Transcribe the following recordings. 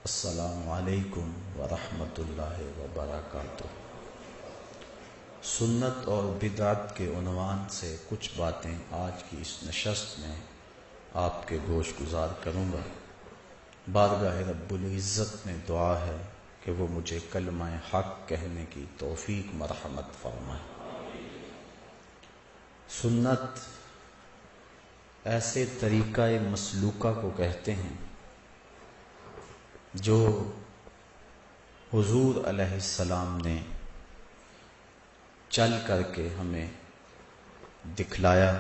السلام علیکم ورحمۃ اللہ وبرکاتہ۔ سنت اور بدعت کے عنوان سے کچھ باتیں آج کی اس نشست میں آپ کے گوش گزار کروں گا۔ بارگاہ رب العزت میں دعا ہے کہ وہ مجھے کلمہ حق کہنے کی توفیق مرحمت فرمائے۔ سنت ایسے طریقہ مسلوکہ کو کہتے ہیں جو حضور علیہ السلام نے چل کر کے ہمیں دکھلایا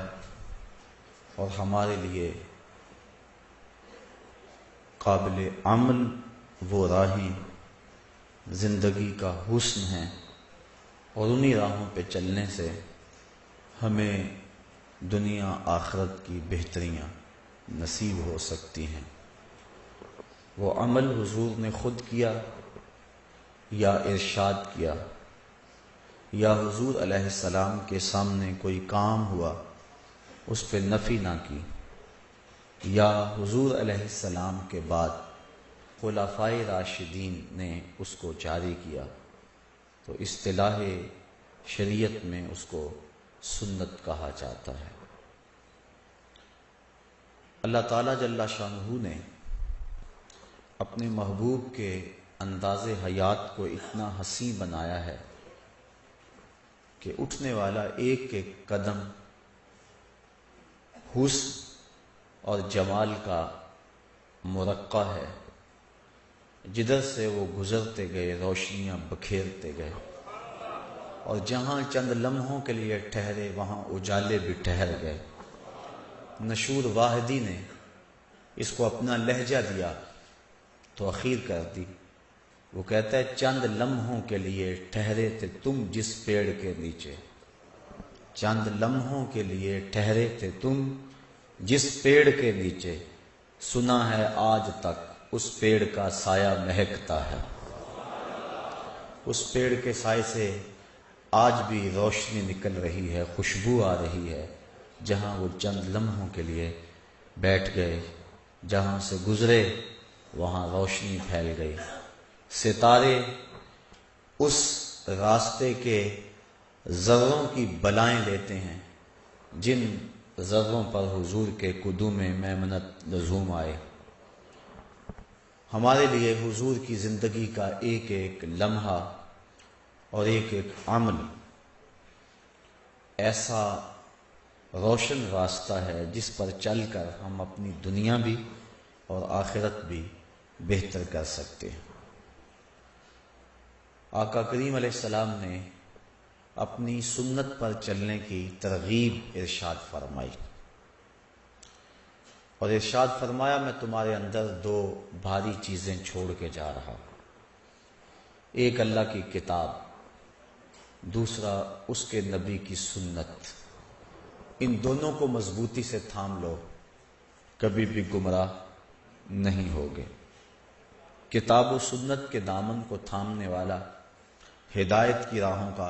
اور ہمارے لیے قابل عمل وہ راہیں زندگی کا حسن ہیں، اور انہی راہوں پہ چلنے سے ہمیں دنیا آخرت کی بہتریاں نصیب ہو سکتی ہیں۔ وہ عمل حضور نے خود کیا یا ارشاد کیا، یا حضور علیہ السلام کے سامنے کوئی کام ہوا اس پہ نفی نہ کی، یا حضور علیہ السلام کے بعد خلفائے راشدین نے اس کو جاری کیا، تو اصطلاح شریعت میں اس کو سنت کہا جاتا ہے۔ اللہ تعالیٰ جل شانہ نے اپنے محبوب کے انداز حیات کو اتنا حسین بنایا ہے کہ اٹھنے والا ایک ایک قدم حسن اور جمال کا مرقع ہے۔ جدھر سے وہ گزرتے گئے روشنیاں بکھیرتے گئے، اور جہاں چند لمحوں کے لیے ٹھہرے وہاں اجالے بھی ٹھہر گئے۔ نشور واحدی نے اس کو اپنا لہجہ دیا تو اخیر کر دی۔ وہ کہتا ہے چند لمحوں کے لیے ٹھہرے تھے تم جس پیڑ کے نیچے، چند لمحوں کے لیے ٹھہرے تھے تم جس پیڑ کے نیچے، سنا ہے آج تک اس پیڑ کا سایہ مہکتا ہے۔ اس پیڑ کے سائے سے آج بھی روشنی نکل رہی ہے، خوشبو آ رہی ہے۔ جہاں وہ چند لمحوں کے لیے بیٹھ گئے، جہاں سے گزرے وہاں روشنی پھیل گئی۔ ستارے اس راستے کے ذروں کی بلائیں لیتے ہیں جن ذروں پر حضور کے قدوم میمنت لزوم آئے۔ ہمارے لیے حضور کی زندگی کا ایک ایک لمحہ اور ایک ایک عمل ایسا روشن راستہ ہے جس پر چل کر ہم اپنی دنیا بھی اور آخرت بھی بہتر کر سکتے ہیں۔ آقا کریم علیہ السلام نے اپنی سنت پر چلنے کی ترغیب ارشاد فرمائی، اور ارشاد فرمایا میں تمہارے اندر دو بھاری چیزیں چھوڑ کے جا رہا ہوں، ایک اللہ کی کتاب، دوسرا اس کے نبی کی سنت۔ ان دونوں کو مضبوطی سے تھام لو، کبھی بھی گمراہ نہیں ہوگے۔ کتاب و سنت کے دامن کو تھامنے والا ہدایت کی راہوں کا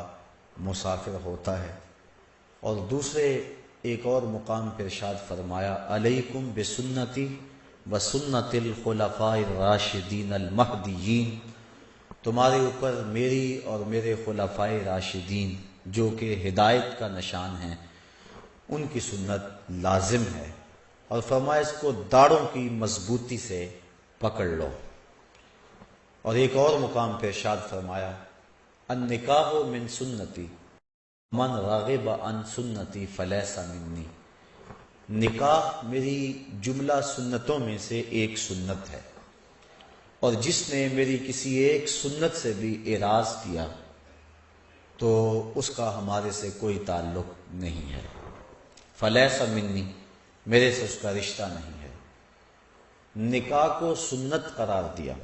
مسافر ہوتا ہے۔ اور دوسرے ایک اور مقام پر ارشاد فرمایا علیکم بسنتی وسنت الخلفاء الراشدین المہدیین، تمہارے اوپر میری اور میرے خلفاء راشدین جو کہ ہدایت کا نشان ہیں ان کی سنت لازم ہے، اور فرمایا اس کو داڑوں کی مضبوطی سے پکڑ لو۔ اور ایک اور مقام پہ ارشاد فرمایا النکاح من سنتی من راغب عن سنتی فلیس منی، نکاح میری جملہ سنتوں میں سے ایک سنت ہے، اور جس نے میری کسی ایک سنت سے بھی اعراض کیا تو اس کا ہمارے سے کوئی تعلق نہیں ہے۔ فلیس منی، میرے سے اس کا رشتہ نہیں ہے۔ نکاح کو سنت قرار دیا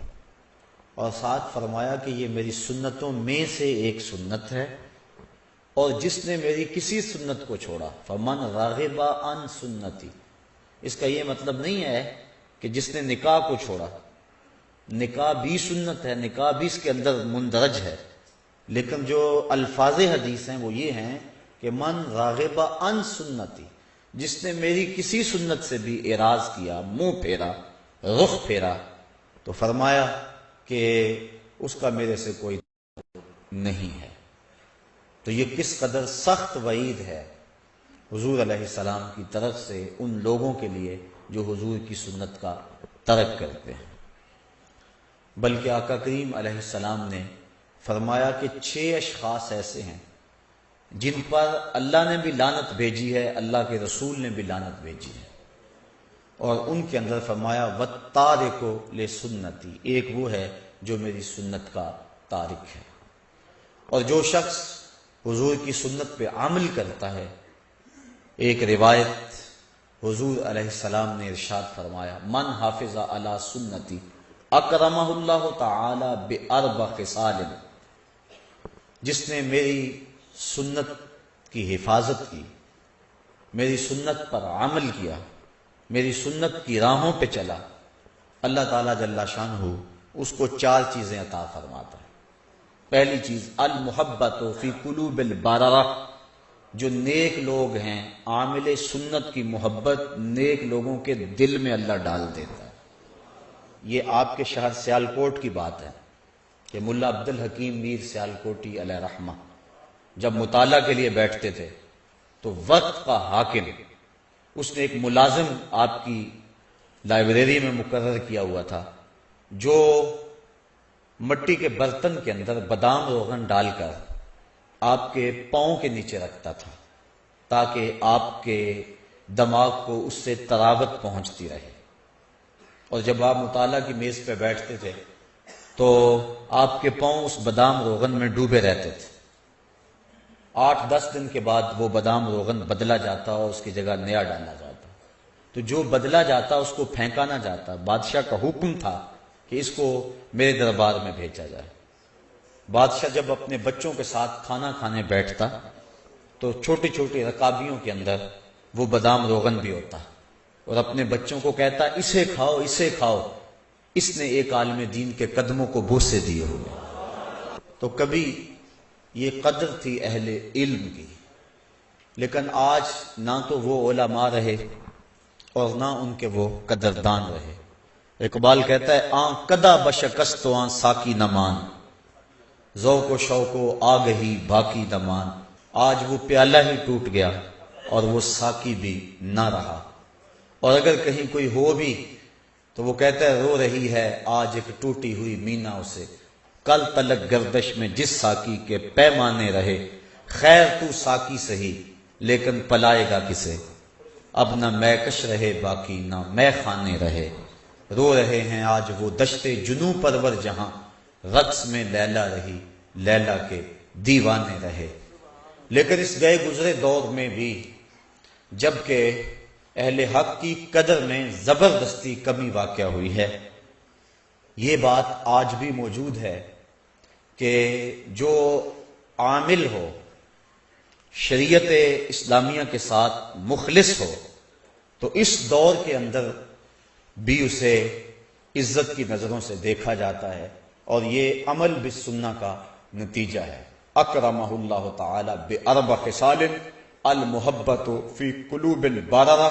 اور ساتھ فرمایا کہ یہ میری سنتوں میں سے ایک سنت ہے، اور جس نے میری کسی سنت کو چھوڑا فمن راغب عن سنتی، اس کا یہ مطلب نہیں ہے کہ جس نے نکاح کو چھوڑا، نکاح بھی سنت ہے، نکاح بھی اس کے اندر مندرج ہے، لیکن جو الفاظ حدیث ہیں وہ یہ ہیں کہ من راغب عن سنتی، جس نے میری کسی سنت سے بھی اعراض کیا، منہ پھیرا، رخ پھیرا، تو فرمایا کہ اس کا میرے سے کوئی نہیں ہے۔ تو یہ کس قدر سخت وعید ہے حضور علیہ السلام کی طرف سے ان لوگوں کے لیے جو حضور کی سنت کا ترک کرتے ہیں۔ بلکہ آقا کریم علیہ السلام نے فرمایا کہ 6 اشخاص ایسے ہیں جن پر اللہ نے بھی لعنت بھیجی ہے، اللہ کے رسول نے بھی لعنت بھیجی ہے، اور ان کے اندر فرمایا وَالتَّارِكُ لِسُنَّتِي، ایک وہ ہے جو میری سنت کا تارک ہے۔ اور جو شخص حضور کی سنت پہ عمل کرتا ہے، ایک روایت حضور علیہ السلام نے ارشاد فرمایا من حافظ علی سنتی اکرمہ اللہ تعالی باربع خصال، جس نے میری سنت کی حفاظت کی، میری سنت پر عمل کیا، میری سنت کی راہوں پہ چلا، اللہ تعالیٰ جل شانہ اس کو 4 چیزیں عطا فرماتا ہے۔ پہلی چیز المحبت فی قلوب البررہ، جو نیک لوگ ہیں عامل سنت کی محبت نیک لوگوں کے دل میں اللہ ڈال دیتا ہے۔ یہ آپ کے شہر سیالکوٹ کی بات ہے کہ ملا عبد الحکیم میر سیالکوٹی علیہ رحمہ جب مطالعہ کے لیے بیٹھتے تھے تو وقت کا حاکم، اس نے ایک ملازم آپ کی لائبریری میں مقرر کیا ہوا تھا جو مٹی کے برتن کے اندر بادام روغن ڈال کر آپ کے پاؤں کے نیچے رکھتا تھا تاکہ آپ کے دماغ کو اس سے تراوت پہنچتی رہے، اور جب آپ مطالعہ کی میز پہ بیٹھتے تھے تو آپ کے پاؤں اس بادام روغن میں ڈوبے رہتے تھے۔ 8-10 دن کے بعد وہ بادام روغن بدلا جاتا اور اس کی جگہ نیا ڈالا جاتا، تو جو بدلا جاتا اس کو پھینکا نہ جاتا، بادشاہ کا حکم تھا کہ اس کو میرے دربار میں بھیجا جائے۔ بادشاہ جب اپنے بچوں کے ساتھ کھانا کھانے بیٹھتا تو چھوٹی چھوٹی رکابیوں کے اندر وہ بادام روغن بھی ہوتا اور اپنے بچوں کو کہتا اسے کھاؤ اسے کھاؤ، اس نے ایک عالم دین کے قدموں کو بوسے دیے ہوئے۔ تو کبھی یہ قدر تھی اہل علم کی، لیکن آج نہ تو وہ علماء رہے اور نہ ان کے وہ قدردان رہے۔ اقبال کہتا ہے آن کدا بشکست و آن ساکی نمان، ذوق و شوق و آگہی باقی دمان، آج وہ پیالہ ہی ٹوٹ گیا اور وہ ساکی بھی نہ رہا، اور اگر کہیں کوئی ہو بھی تو وہ کہتا ہے رو رہی ہے آج ایک ٹوٹی ہوئی مینا اسے، کل تلک گردش میں جس ساکی کے پیمانے رہے، خیر تو ساکی سہی لیکن پلائے گا کسے، اب نہ میکش رہے باقی نہ میں خانے رہے، رو رہے ہیں آج وہ دشتے جنوں پرور جہاں، رقص میں لیلا رہی لیلا کے دیوانے رہے۔ لیکن اس گئے گزرے دور میں بھی جبکہ اہل حق کی قدر میں زبردستی کمی واقع ہوئی ہے، یہ بات آج بھی موجود ہے کہ جو عامل ہو، شریعت اسلامیہ کے ساتھ مخلص ہو، تو اس دور کے اندر بھی اسے عزت کی نظروں سے دیکھا جاتا ہے، اور یہ عمل بالسنہ کا نتیجہ ہے۔ اکرمہ اللہ تعالی باربع خصال المحبت فی قلوب البررہ،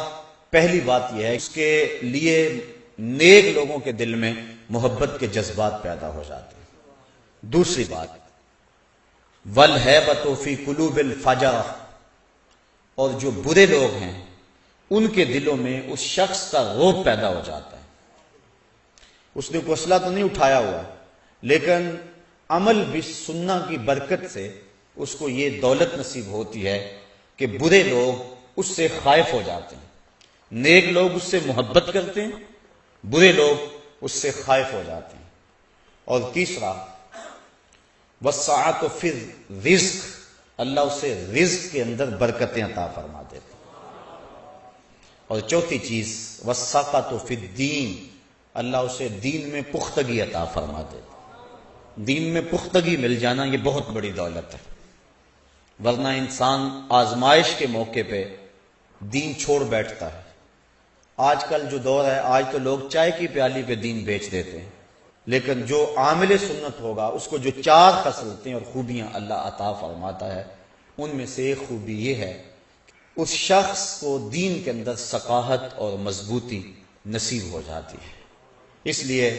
پہلی بات یہ ہے اس کے لیے نیک لوگوں کے دل میں محبت کے جذبات پیدا ہو جاتے ہیں۔ دوسری بات والہیبۃ فی قلوب الفجرہ، اور جو برے لوگ ہیں ان کے دلوں میں اس شخص کا رعب پیدا ہو جاتا ہے۔ اس نے کوئی اسلحہ تو نہیں اٹھایا ہوا، لیکن عمل بالسنہ کی برکت سے اس کو یہ دولت نصیب ہوتی ہے کہ برے لوگ اس سے خائف ہو جاتے ہیں، نیک لوگ اس سے محبت کرتے ہیں، برے لوگ اس سے خائف ہو جاتے ہیں۔ اور تیسرا وسعت فی الرزق، اللہ اسے رزق کے اندر برکتیں عطا فرما دیتے ہیں۔ اور چوتھی چیز وسعت فی الدین، اللہ اسے دین میں پختگی عطا فرما دیتے ہیں۔ دین میں پختگی مل جانا یہ بہت بڑی دولت ہے، ورنہ انسان آزمائش کے موقع پہ دین چھوڑ بیٹھتا ہے۔ آج کل جو دور ہے، آج تو لوگ چائے کی پیالی پہ دین بیچ دیتے ہیں، لیکن جو عامل سنت ہوگا اس کو جو 4 خصلتیں اور خوبیاں اللہ عطا فرماتا ہے، ان میں سے ایک خوبی یہ ہے اس شخص کو دین کے اندر ثقافت اور مضبوطی نصیب ہو جاتی ہے۔ اس لیے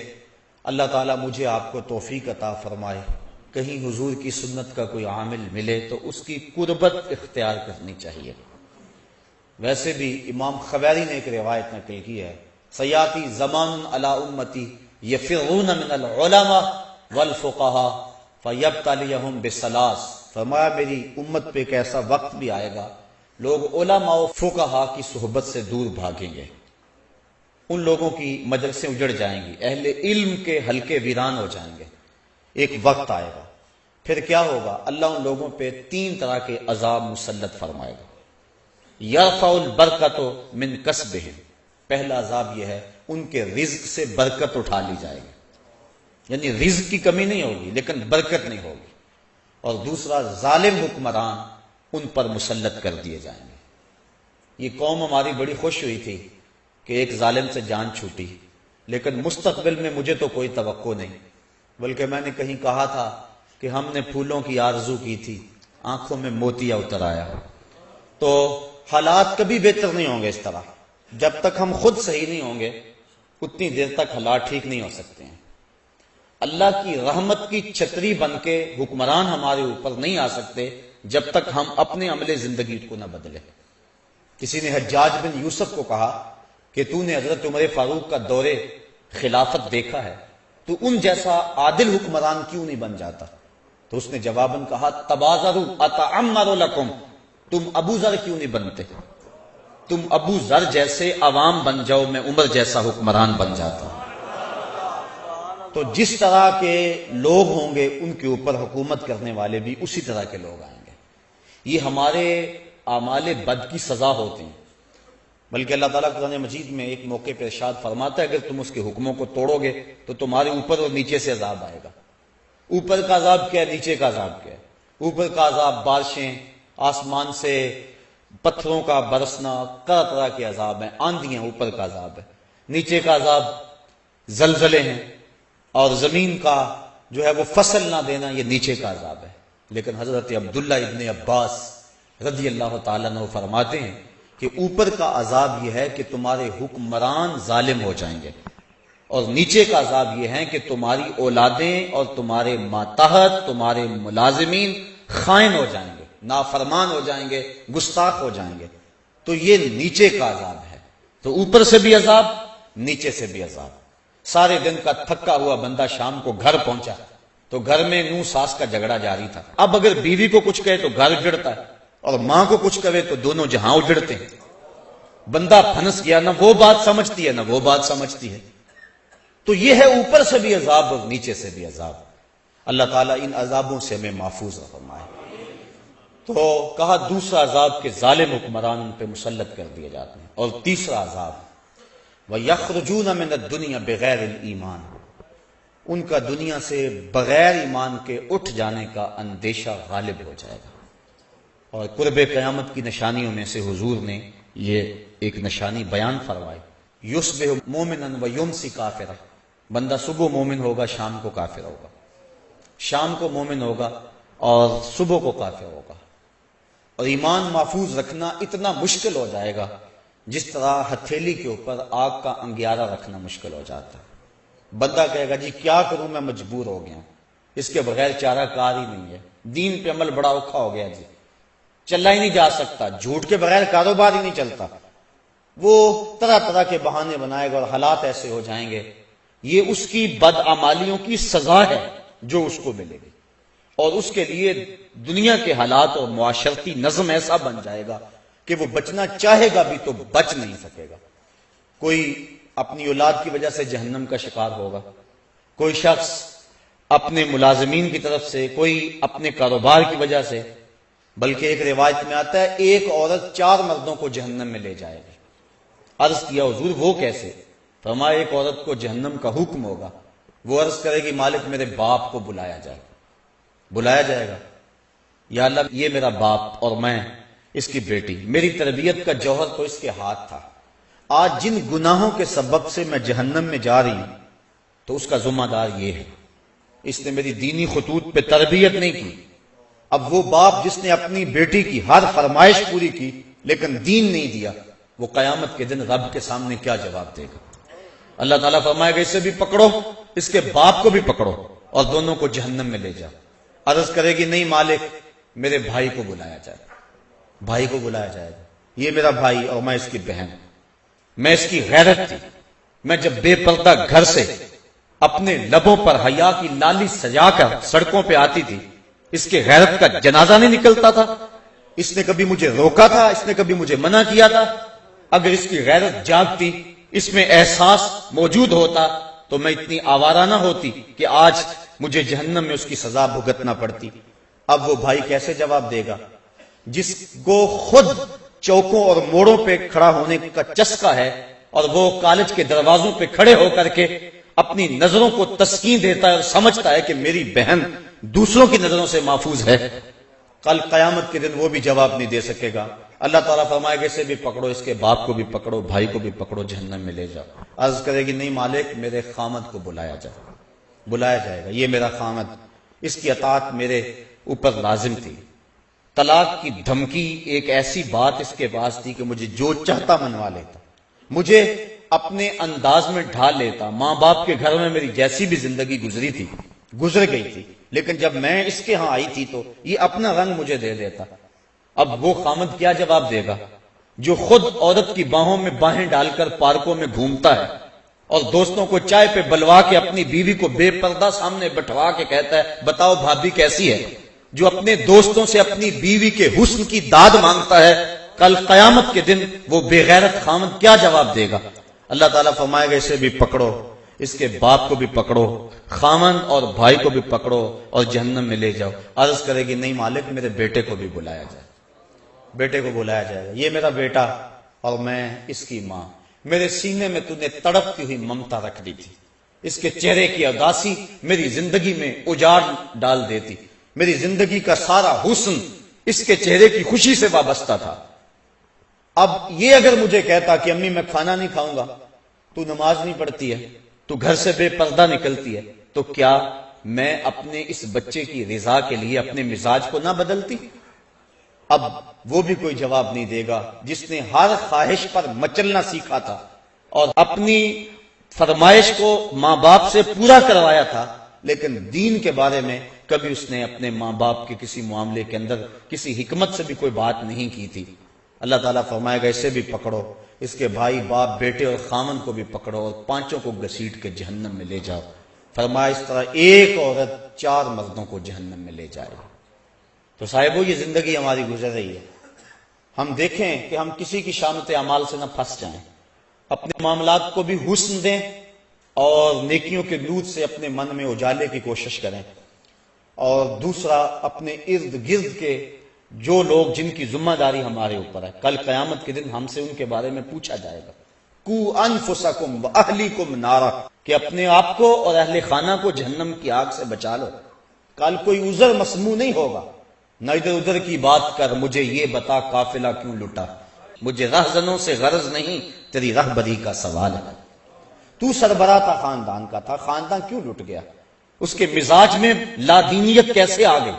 اللہ تعالیٰ مجھے آپ کو توفیق عطا فرمائے، کہیں حضور کی سنت کا کوئی عامل ملے تو اس کی قربت اختیار کرنی چاہیے۔ ویسے بھی امام خویری نے ایک روایت نقل کی ہے، سیاتی زمان علی امتی یفرون من العلماء والفقہاء فیبتلیہم بثلاث، فرمایا میری امت پہ ایک ایسا وقت بھی آئے گا لوگ علماء و فقہاء کی صحبت سے دور بھاگیں گے، ان لوگوں کی مجلسیں اجڑ جائیں گی، اہل علم کے حلقے ویران ہو جائیں گے۔ ایک وقت آئے گا، پھر کیا ہوگا؟ اللہ ان لوگوں پہ 3 طرح کے عذاب مسلط فرمائے گا۔ یرفع البرکۃ من کسبہم، پہلا عذاب یہ ہے ان کے رزق سے برکت اٹھا لی جائے گی، یعنی رزق کی کمی نہیں ہوگی لیکن برکت نہیں ہوگی۔ اور دوسرا، ظالم حکمران ان پر مسلط کر دیے جائیں گے۔ یہ قوم ہماری بڑی خوش ہوئی تھی کہ ایک ظالم سے جان چھوٹی، لیکن مستقبل میں مجھے تو کوئی توقع نہیں، بلکہ میں نے کہیں کہا تھا کہ ہم نے پھولوں کی آرزو کی تھی، آنکھوں میں موتیا اتر آیا۔ تو حالات کبھی بہتر نہیں ہوں گے اس طرح، جب تک ہم خود صحیح نہیں ہوں گے اتنی دیر تک حالات ٹھیک نہیں ہو سکتے ہیں۔ اللہ کی رحمت کی چھتری بن کے حکمران ہمارے اوپر نہیں آ سکتے جب تک ہم اپنے عمل زندگی کو نہ بدلیں۔ کسی نے حجاج بن یوسف کو کہا کہ تو نے حضرت عمر فاروق کا دور خلافت دیکھا ہے، تو ان جیسا عادل حکمران کیوں نہیں بن جاتا؟ تو اس نے جواباً کہا تبازروا اتعمر لکم، تم ابو ذر کیوں نہیں بنتے؟ تم ابو ذر جیسے عوام بن جاؤ، میں عمر جیسا حکمران بن جاتا ہوں۔ تو جس طرح کے لوگ ہوں گے ان کے اوپر حکومت کرنے والے بھی اسی طرح کے لوگ آئیں گے۔ یہ ہمارے اعمال بد کی سزا ہوتی ہیں، بلکہ اللہ تعالیٰ قرآن مجید میں ایک موقع پہ ارشاد فرماتا ہے اگر تم اس کے حکموں کو توڑو گے تو تمہارے اوپر اور نیچے سے عذاب آئے گا۔ اوپر کا عذاب کیا ہے، نیچے کا عذاب کیا ہے؟ اوپر کا عذاب بارشیں، آسمان سے پتھروں کا برسنا، طرح طرح کے عذاب ہیں، آندھیاں اوپر کا عذاب ہے۔ نیچے کا عذاب زلزلے ہیں، اور زمین کا جو ہے وہ فصل نہ دینا، یہ نیچے کا عذاب ہے۔ لیکن حضرت عبداللہ ابن عباس رضی اللہ تعالیٰ عنہ فرماتے ہیں کہ اوپر کا عذاب یہ ہے کہ تمہارے حکمران ظالم ہو جائیں گے، اور نیچے کا عذاب یہ ہے کہ تمہاری اولادیں اور تمہارے ماتحت، تمہارے ملازمین خائن ہو جائیں گے، نافرمان ہو جائیں گے، گستاخ ہو جائیں گے۔ تو یہ نیچے کا عذاب ہے۔ تو اوپر سے بھی عذاب، نیچے سے بھی عذاب۔ سارے دن کا تھکا ہوا بندہ شام کو گھر پہنچا تو گھر میں نوں ساس کا جھگڑا جاری تھا۔ اب اگر بیوی کو کچھ کہے تو گھر اجڑتا ہے، اور ماں کو کچھ کہے تو دونوں جہاں اجڑتے ہیں۔ بندہ پھنس گیا، نہ وہ بات سمجھتی ہے نہ وہ بات سمجھتی ہے۔ تو یہ ہے اوپر سے بھی عذاب اور نیچے سے بھی عذاب۔ اللہ تعالیٰ ان عذابوں سے ہمیں محفوظ فرمائے۔ تو کہا دوسرا عذاب کہ ظالم حکمران ان پہ مسلط کر دیے جاتے ہیں۔ اور تیسرا عذاب وَيَخْرُجُونَ مِنَ الدُّنْيَا بِغَيْرِ الْإِيمَانِ، ان کا دنیا سے بغیر ایمان کے اٹھ جانے کا اندیشہ غالب ہو جائے گا۔ اور قرب قیامت کی نشانیوں میں سے حضور نے یہ ایک نشانی بیان فرمائی، یصبح مومنا ویمسی کافرا، بندہ صبح مومن ہوگا شام کو کافر ہوگا، شام کو مومن ہوگا اور صبح کو کافر ہوگا۔ اور ایمان محفوظ رکھنا اتنا مشکل ہو جائے گا جس طرح ہتھیلی کے اوپر آگ کا انگیارہ رکھنا مشکل ہو جاتا ہے۔ بندہ کہے گا جی کیا کروں، میں مجبور ہو گیا ہوں، اس کے بغیر چارہ کار ہی نہیں ہے، دین پہ عمل بڑا اوکھا ہو گیا جی، چلا ہی نہیں جا سکتا، جھوٹ کے بغیر کاروبار ہی نہیں چلتا۔ وہ طرح طرح کے بہانے بنائے گا اور حالات ایسے ہو جائیں گے۔ یہ اس کی بدعمالیوں کی سزا ہے جو اس کو ملے گی، اور اس کے لیے دنیا کے حالات اور معاشرتی نظم ایسا بن جائے گا کہ وہ بچنا چاہے گا بھی تو بچ نہیں سکے گا۔ کوئی اپنی اولاد کی وجہ سے جہنم کا شکار ہوگا، کوئی شخص اپنے ملازمین کی طرف سے، کوئی اپنے کاروبار کی وجہ سے، بلکہ ایک روایت میں آتا ہے ایک عورت 4 مردوں کو جہنم میں لے جائے گی۔ عرض کیا حضور وہ کیسے؟ فرمایا ایک عورت کو جہنم کا حکم ہوگا، وہ عرض کرے گی مالک میرے باپ کو بلایا جائے، بلایا جائے گا، یا اللہ یہ میرا باپ اور میں اس کی بیٹی، میری تربیت کا جوہر تو اس کے ہاتھ تھا، آج جن گناہوں کے سبب سے میں جہنم میں جا رہی ہوں تو اس کا ذمہ دار یہ ہے، اس نے میری دینی خطوط پہ تربیت نہیں کی۔ اب وہ باپ جس نے اپنی بیٹی کی ہر فرمائش پوری کی لیکن دین نہیں دیا، وہ قیامت کے دن رب کے سامنے کیا جواب دے گا؟ اللہ تعالیٰ فرمائے گا اسے بھی پکڑو اس کے باپ کو بھی پکڑو اور دونوں کو جہنم میں لے جاؤ۔ عرض کرے گی نہیں مالک، میرے بھائی کو بلایا جائے، بھائی کو بلایا جائے گا، یہ میرا بھائی اور میں اس کی بہن، میں اس کی غیرت تھی، میں جب بے پردہ گھر سے اپنے لبوں پر حیا کی لالی سجا کر سڑکوں پہ آتی تھی، اس کے غیرت کا جنازہ نہیں نکلتا تھا؟ اس نے کبھی مجھے روکا تھا؟ اس نے کبھی مجھے منع کیا تھا؟ اگر اس کی غیرت جاگتی، اس میں احساس موجود ہوتا، تو میں اتنی آوارہ نہ ہوتی کہ آج مجھے جہنم میں اس کی سزا بھگتنا پڑتی۔ اب وہ بھائی کیسے جواب دے گا جس کو خود چوکوں اور موڑوں پہ کھڑا ہونے کا چسکا ہے، اور وہ کالج کے دروازوں پہ کھڑے ہو کر کے اپنی نظروں کو تسکین دیتا ہے اور سمجھتا ہے کہ میری بہن دوسروں کی نظروں سے محفوظ ہے؟ کل قیامت کے دن وہ بھی جواب نہیں دے سکے گا۔ اللہ تعالیٰ فرمائے گا اسے بھی پکڑو، اس کے باپ کو بھی پکڑو، بھائی کو بھی پکڑو، جہنم میں لے جاؤ۔ عرض کرے گی نہیں مالک، میرے خامد کو بلایا جائے گا، یہ میرا خامد، اس کی اطاعت میرے اوپر لازم تھی۔ طلاق کی دھمکی ایک ایسی بات اس کے پاس تھی کہ مجھے جو چاہتا منوا لیتا، مجھے اپنے انداز میں ڈھال لیتا۔ ماں باپ کے گھر میں میری جیسی بھی زندگی گزر گئی تھی، لیکن جب میں اس کے ہاں آئی تھی تو یہ اپنا رنگ مجھے دے دیتا۔ اب وہ خامد کیا جواب دے گا جو خود عورت کی باہوں میں باہیں ڈال کر پارکوں میں گھومتا ہے اور دوستوں کو چائے پہ بلوا کے اپنی بیوی کو بے پردہ سامنے بٹھوا کے کہتا ہے بتاؤ بھابھی کیسی ہے، جو اپنے دوستوں سے اپنی بیوی کے حسن کی داد مانگتا ہے؟ کل قیامت کے دن وہ بے غیرت خامد کیا جواب دے گا؟ اللہ تعالیٰ فرمائے گا اسے بھی پکڑو، اس کے باپ کو بھی پکڑو، خامند اور بھائی کو بھی پکڑو اور جہنم میں لے جاؤ۔ عرض کرے گی نہیں مالک، میرے بیٹے کو بھی بلایا جائے، بیٹے کو بلایا جائے گا، یہ میرا بیٹا اور میں اس کی ماں، میرے سینے میں تو نے تڑپتی ہوئی ممتا رکھ دی تھی، اس کے چہرے کی اداسی میری زندگی میں اجاڑ ڈال دیتی، میری زندگی کا سارا حسن اس کے چہرے کی خوشی سے وابستہ تھا۔ اب یہ اگر مجھے کہتا کہ امی میں کھانا نہیں کھاؤں گا، تو نماز نہیں پڑھتی ہے، تو گھر سے بے پردہ نکلتی ہے، تو کیا میں اپنے اس بچے کی رضا کے لیے اپنے مزاج کو نہ بدلتی؟ اب وہ بھی کوئی جواب نہیں دے گا جس نے ہر خواہش پر مچلنا سیکھا تھا اور اپنی فرمائش کو ماں باپ سے پورا کروایا تھا، لیکن دین کے بارے میں کبھی اس نے اپنے ماں باپ کے کسی معاملے کے اندر کسی حکمت سے بھی کوئی بات نہیں کی تھی۔ اللہ تعالیٰ فرمائے گا اسے بھی پکڑو، اس کے بھائی باپ بیٹے اور خامن کو بھی پکڑو اور پانچوں کو گھسیٹ کے جہنم میں لے جاؤ۔ فرمایا اس طرح ایک عورت 4 مردوں کو جہنم میں لے جائے گی۔ تو صاحبو یہ زندگی ہماری گزر رہی ہے، ہم دیکھیں کہ ہم کسی کی شامت اعمال سے نہ پھنس جائیں، اپنے معاملات کو بھی حسن دیں اور نیکیوں کے نور سے اپنے من میں اجالے کی کوشش کریں، اور دوسرا اپنے ارد گرد کے جو لوگ جن کی ذمہ داری ہمارے اوپر ہے، کل قیامت کے دن ہم سے ان کے بارے میں پوچھا جائے گا۔ قُوا أَنفُسَكُمْ وَأَهْلِيكُمْ نَارًا، کہ اپنے آپ کو اور اہل خانہ کو جہنم کی آگ سے بچا لو۔ کل کوئی عذر مسموع نہیں ہوگا، نہ ادھر ادھر کی بات کر مجھے یہ بتا قافلہ کیوں لٹا، مجھے رہزنوں سے غرض نہیں، تیری رہبری کا سوال ہے۔ تو سربراہ تھا خاندان کا، تھا خاندان کیوں لٹ گیا؟ اس کے مزاج میں لادینیت کیسے آ گئی،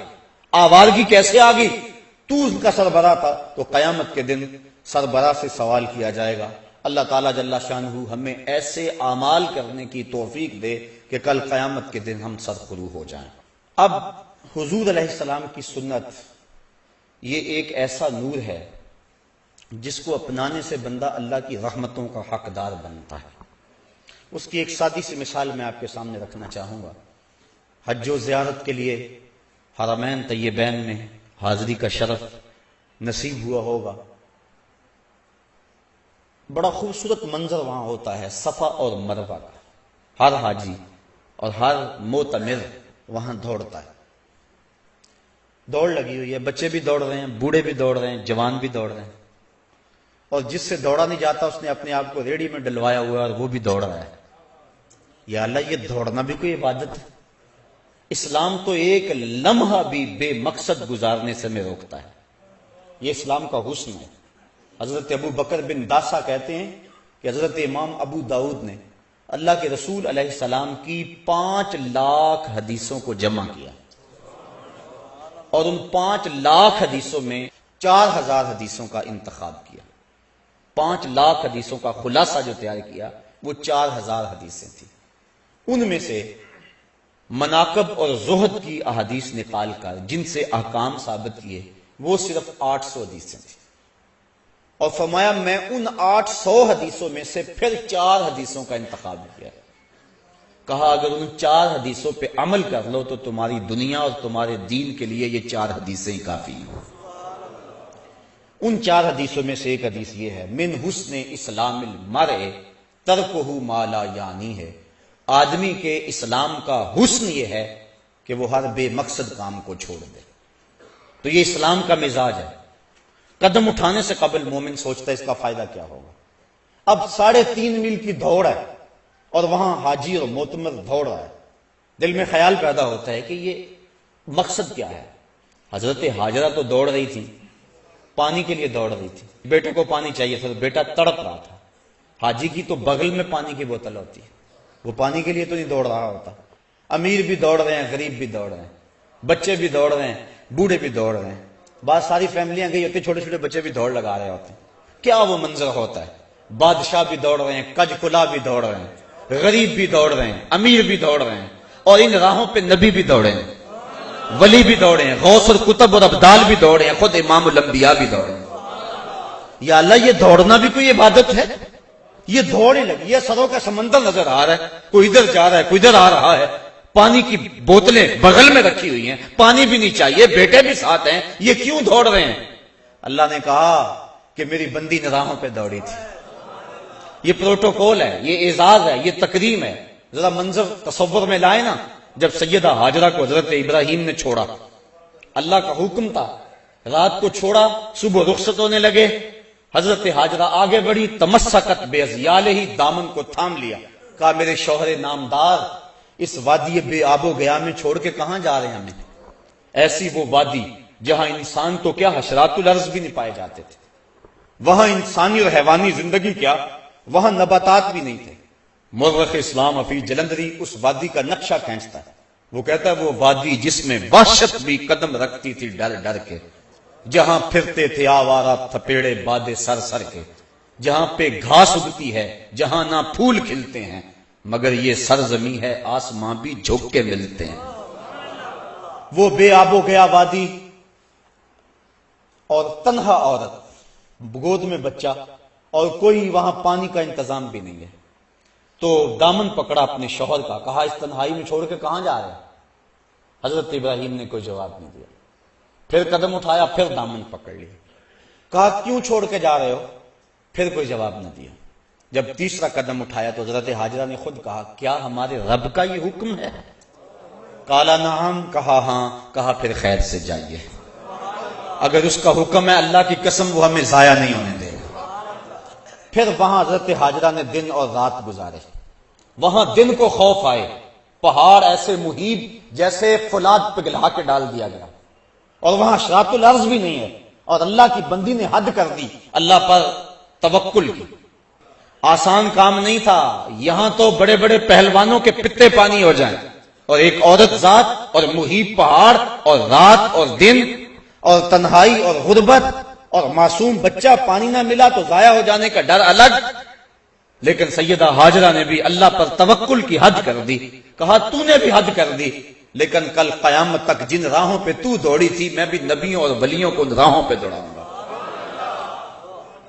آوارگی کیسے آ گئی؟ تو ان کا سربراہ تھا، تو قیامت کے دن سربراہ سے سوال کیا جائے گا۔ اللہ تعالیٰ جل شانہ ہمیں ایسے اعمال کرنے کی توفیق دے کہ کل قیامت کے دن ہم سرخرو ہو جائیں۔ اب حضور علیہ السلام کی سنت یہ ایک ایسا نور ہے جس کو اپنانے سے بندہ اللہ کی رحمتوں کا حقدار بنتا ہے۔ اس کی ایک سادی سی مثال میں آپ کے سامنے رکھنا چاہوں گا۔ حج و زیارت کے لیے حرمین طیبین میں حاضری کا شرف نصیب ہوا ہوگا۔ بڑا خوبصورت منظر وہاں ہوتا ہے، صفا اور مروہ کا۔ ہر حاجی اور ہر معتمر وہاں دوڑتا ہے، دوڑ لگی ہوئی ہے، بچے بھی دوڑ رہے ہیں، بوڑھے بھی دوڑ رہے ہیں، جوان بھی دوڑ رہے ہیں، اور جس سے دوڑا نہیں جاتا اس نے اپنے آپ کو ریڑھی میں ڈلوایا ہوا ہے اور وہ بھی دوڑ رہا ہے۔ یا اللہ، یہ دوڑنا بھی کوئی عبادت ہے؟ اسلام تو ایک لمحہ بھی بے مقصد گزارنے سے میں روکتا ہے، یہ اسلام کا حسن ہے۔ حضرت ابو بکر بن داسا کہتے ہیں کہ حضرت امام ابو داؤد نے اللہ کے رسول علیہ السلام کی 5 لاکھ حدیثوں کو جمع کیا، اور ان 5 لاکھ حدیثوں میں 4000 حدیثوں کا انتخاب کیا۔ 5 لاکھ حدیثوں کا خلاصہ جو تیار کیا وہ 4000 حدیثیں تھیں۔ ان میں سے مناقب اور زہد کی احادیث نکال کر جن سے احکام ثابت کیے وہ صرف 800 حدیثیں تھیں، اور فرمایا میں ان 800 حدیثوں میں سے پھر 4 حدیثوں کا انتخاب کیا، کہا اگر ان 4 حدیثوں پہ عمل کر لو تو تمہاری دنیا اور تمہارے دین کے لیے یہ 4 حدیثیں ہی کافی ہیں۔ ان 4 حدیثوں میں سے ایک حدیث یہ ہے، من حسن اسلام المرء ترکہ ما لا یعنی ہے، آدمی کے اسلام کا حسن یہ ہے کہ وہ ہر بے مقصد کام کو چھوڑ دے۔ تو یہ اسلام کا مزاج ہے۔ قدم اٹھانے سے قبل مومن سوچتا ہے اس کا فائدہ کیا ہوگا۔ اب 3.5 میل کی دوڑ ہے اور وہاں حاجی اور معتمر دوڑ رہا ہے، دل میں خیال پیدا ہوتا ہے کہ یہ مقصد کیا ہے۔ حضرت ہاجرہ تو دوڑ رہی تھی، پانی کے لیے دوڑ رہی تھی، بیٹے کو پانی چاہیے تھا، بیٹا تڑپ رہا تھا۔ حاجی کی تو بغل میں پانی کی بوتل ہوتی ہے، وہ پانی کے لیے تو نہیں دوڑ رہا ہوتا۔ امیر بھی دوڑ رہے ہیں، غریب بھی دوڑ رہے ہیں، بچے بھی دوڑ رہے ہیں، بوڑھے بھی دوڑ رہے ہیں، بعض ساری فیملیاں گئی ہوتی، چھوٹے چھوٹے بچے بھی دوڑ لگا رہے ہوتے ہیں۔ کیا وہ منظر ہوتا ہے، بادشاہ بھی دوڑ رہے ہیں، کج کلا بھی دوڑ رہے ہیں، غریب بھی دوڑ رہے ہیں، امیر بھی دوڑ رہے ہیں، اور ان راہوں پہ نبی بھی دوڑے ہیں، ولی بھی دوڑے ہیں، غوث اور کتب اور ابدال بھی دوڑے ہیں، خود امام الانبیاء بھی دوڑے ہیں۔ یا اللہ، یہ دوڑنا بھی کوئی عبادت ہے؟ یہ دوڑنے لگی ہے، سروں کا سمندر نظر آ رہا ہے، کوئی ادھر جا رہا ہے، کوئی ادھر آ رہا ہے، پانی کی بوتلیں بغل میں رکھی ہوئی ہیں، پانی بھی نہیں چاہیے، بیٹے بھی ساتھ ہیں، یہ کیوں دوڑ رہے ہیں؟ اللہ نے کہا کہ میری بندی نے راہوں پہ دوڑی تھی۔ یہ پروٹوکول ہے، یہ اعزاز ہے، یہ تکریم ہے۔ ذرا منظر تصور میں لائے نا، جب سیدہ ہاجرہ کو حضرت ابراہیم نے چھوڑا، اللہ کا حکم تھا، رات کو چھوڑا، صبح رخصت ہونے لگے، حضرت ہاجرہ آگے بڑھی، تمسکت بعضیالہ، دامن کو تھام لیا، کہا میرے شوہر نامدار، اس وادی بے آب و گیا میں چھوڑ کے کہاں جا رہے ہیں ہمیں؟ ایسی وہ وادی جہاں انسان تو کیا حشرات الارض بھی نہیں پائے جاتے تھے، وہاں انسانی اور حیوانی زندگی کیا، وہاں نباتات بھی نہیں تھے۔ مورخ اسلام حفیظ جلندری اس وادی کا نقشہ کھینچتا ہے، وہ کہتا ہے وہ وادی جس میں وحشت بھی قدم رکھتی تھی ڈر ڈر کے، جہاں پھرتے تھے آوارہ تھپیڑے بادے سر سر کے، جہاں پہ گھاس اگتی ہے، جہاں نہ پھول کھلتے ہیں، مگر یہ سرزمین ہے آسماں بھی جھک کے ملتے ہیں۔ وہ بے آب و گیا وادی، اور تنہا عورت، گود میں بچہ، اور کوئی وہاں پانی کا انتظام بھی نہیں ہے۔ تو دامن پکڑا اپنے شوہر کا، کہا اس تنہائی میں چھوڑ کے کہاں جا رہے ہیں؟ حضرت ابراہیم نے کوئی جواب نہیں دیا، پھر قدم اٹھایا، پھر دامن پکڑ لیا، کہا کیوں چھوڑ کے جا رہے ہو؟ پھر کوئی جواب نہ دیا۔ جب تیسرا قدم اٹھایا تو حضرت ہاجرہ نے خود کہا کیا ہمارے رب کا یہ حکم ہے؟ کالا نعم، کہا ہاں، کہا پھر خیر سے جائیے، اگر اس کا حکم ہے اللہ کی قسم وہ ہمیں ضائع نہیں ہونے دے گا۔ پھر وہاں حضرت ہاجرہ نے دن اور رات گزارے، وہاں دن کو خوف آئے، پہاڑ ایسے محیط جیسے فولاد پگھلا کے ڈال دیا گیا، اور وہاں اشراط الارض بھی نہیں ہے، اور اللہ کی بندی نے حد کر دی، اللہ پر توکل کی۔ آسان کام نہیں تھا، یہاں تو بڑے بڑے پہلوانوں کے پتے پانی ہو جائیں، اور ایک عورت ذات اور محیط پہاڑ اور رات اور دن اور تنہائی اور غربت اور معصوم بچہ، پانی نہ ملا تو ضائع ہو جانے کا ڈر الگ۔ لیکن سیدہ ہاجرہ نے بھی اللہ پر توکل کی حد کر دی، کہا تو نے بھی حد کر دی، لیکن کل قیامت تک جن راہوں پہ تو دوڑی تھی میں بھی نبیوں اور ولیوں کو ان راہوں پہ دوڑاؤں گا۔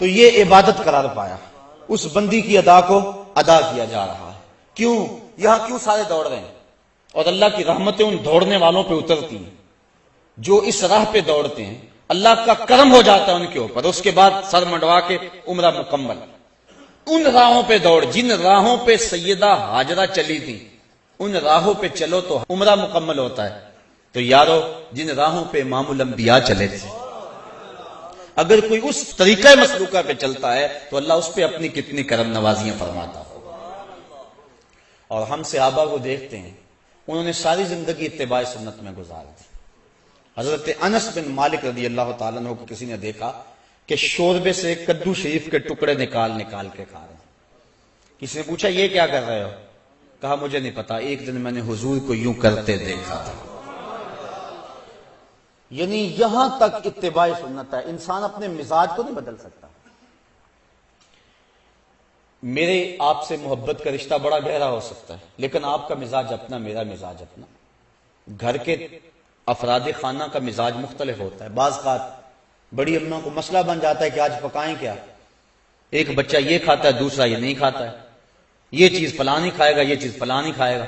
تو یہ عبادت قرار پایا، اس بندی کی ادا کو ادا کیا جا رہا ہے۔ کیوں یہاں کیوں سارے دوڑ رہے ہیں؟ اور اللہ کی رحمتیں ان دوڑنے والوں پہ اترتی ہیں جو اس راہ پہ دوڑتے ہیں، اللہ کا کرم ہو جاتا ہے ان کے اوپر، اس کے بعد سر منڈوا کے عمرہ مکمل۔ ان راہوں پہ دوڑ، جن راہوں پہ سیدہ ہاجرہ چلی تھی ان راہوں پہ چلو تو عمرہ مکمل ہوتا ہے۔ تو یارو جن راہوں پہ امام الانبیاء چلے تھے، اگر کوئی اس طریقہ مسلوکہ پہ چلتا ہے تو اللہ اس پہ اپنی کتنی کرم نوازیاں فرماتا ہوگا۔ اور ہم صحابہ کو دیکھتے ہیں، انہوں نے ساری زندگی اتباع سنت میں گزار دی۔ حضرت انس بن مالک رضی اللہ تعالیٰ عنہ کو کسی نے دیکھا کہ شوربے سے کدو شریف کے ٹکڑے نکال نکال کے کھا رہے ہیں۔ کسی نے پوچھا یہ کیا کر رہے ہو؟ کہا مجھے نہیں پتا، ایک دن میں نے حضور کو یوں کرتے دیکھا تھا۔ یعنی یہاں تک اتباع سنت ہے، انسان اپنے مزاج کو نہیں بدل سکتا۔ میرے آپ سے محبت کا رشتہ بڑا گہرا ہو سکتا ہے، لیکن آپ کا مزاج اپنا، میرا مزاج اپنا، گھر کے افراد خانہ کا مزاج مختلف ہوتا ہے۔ بعض اوقات بڑی اماں کو مسئلہ بن جاتا ہے کہ آج پکائیں کیا، ایک بچہ یہ کھاتا ہے، دوسرا یہ نہیں کھاتا ہے، یہ چیز فلاں نہیں کھائے گا، یہ چیز فلاں نہیں کھائے گا،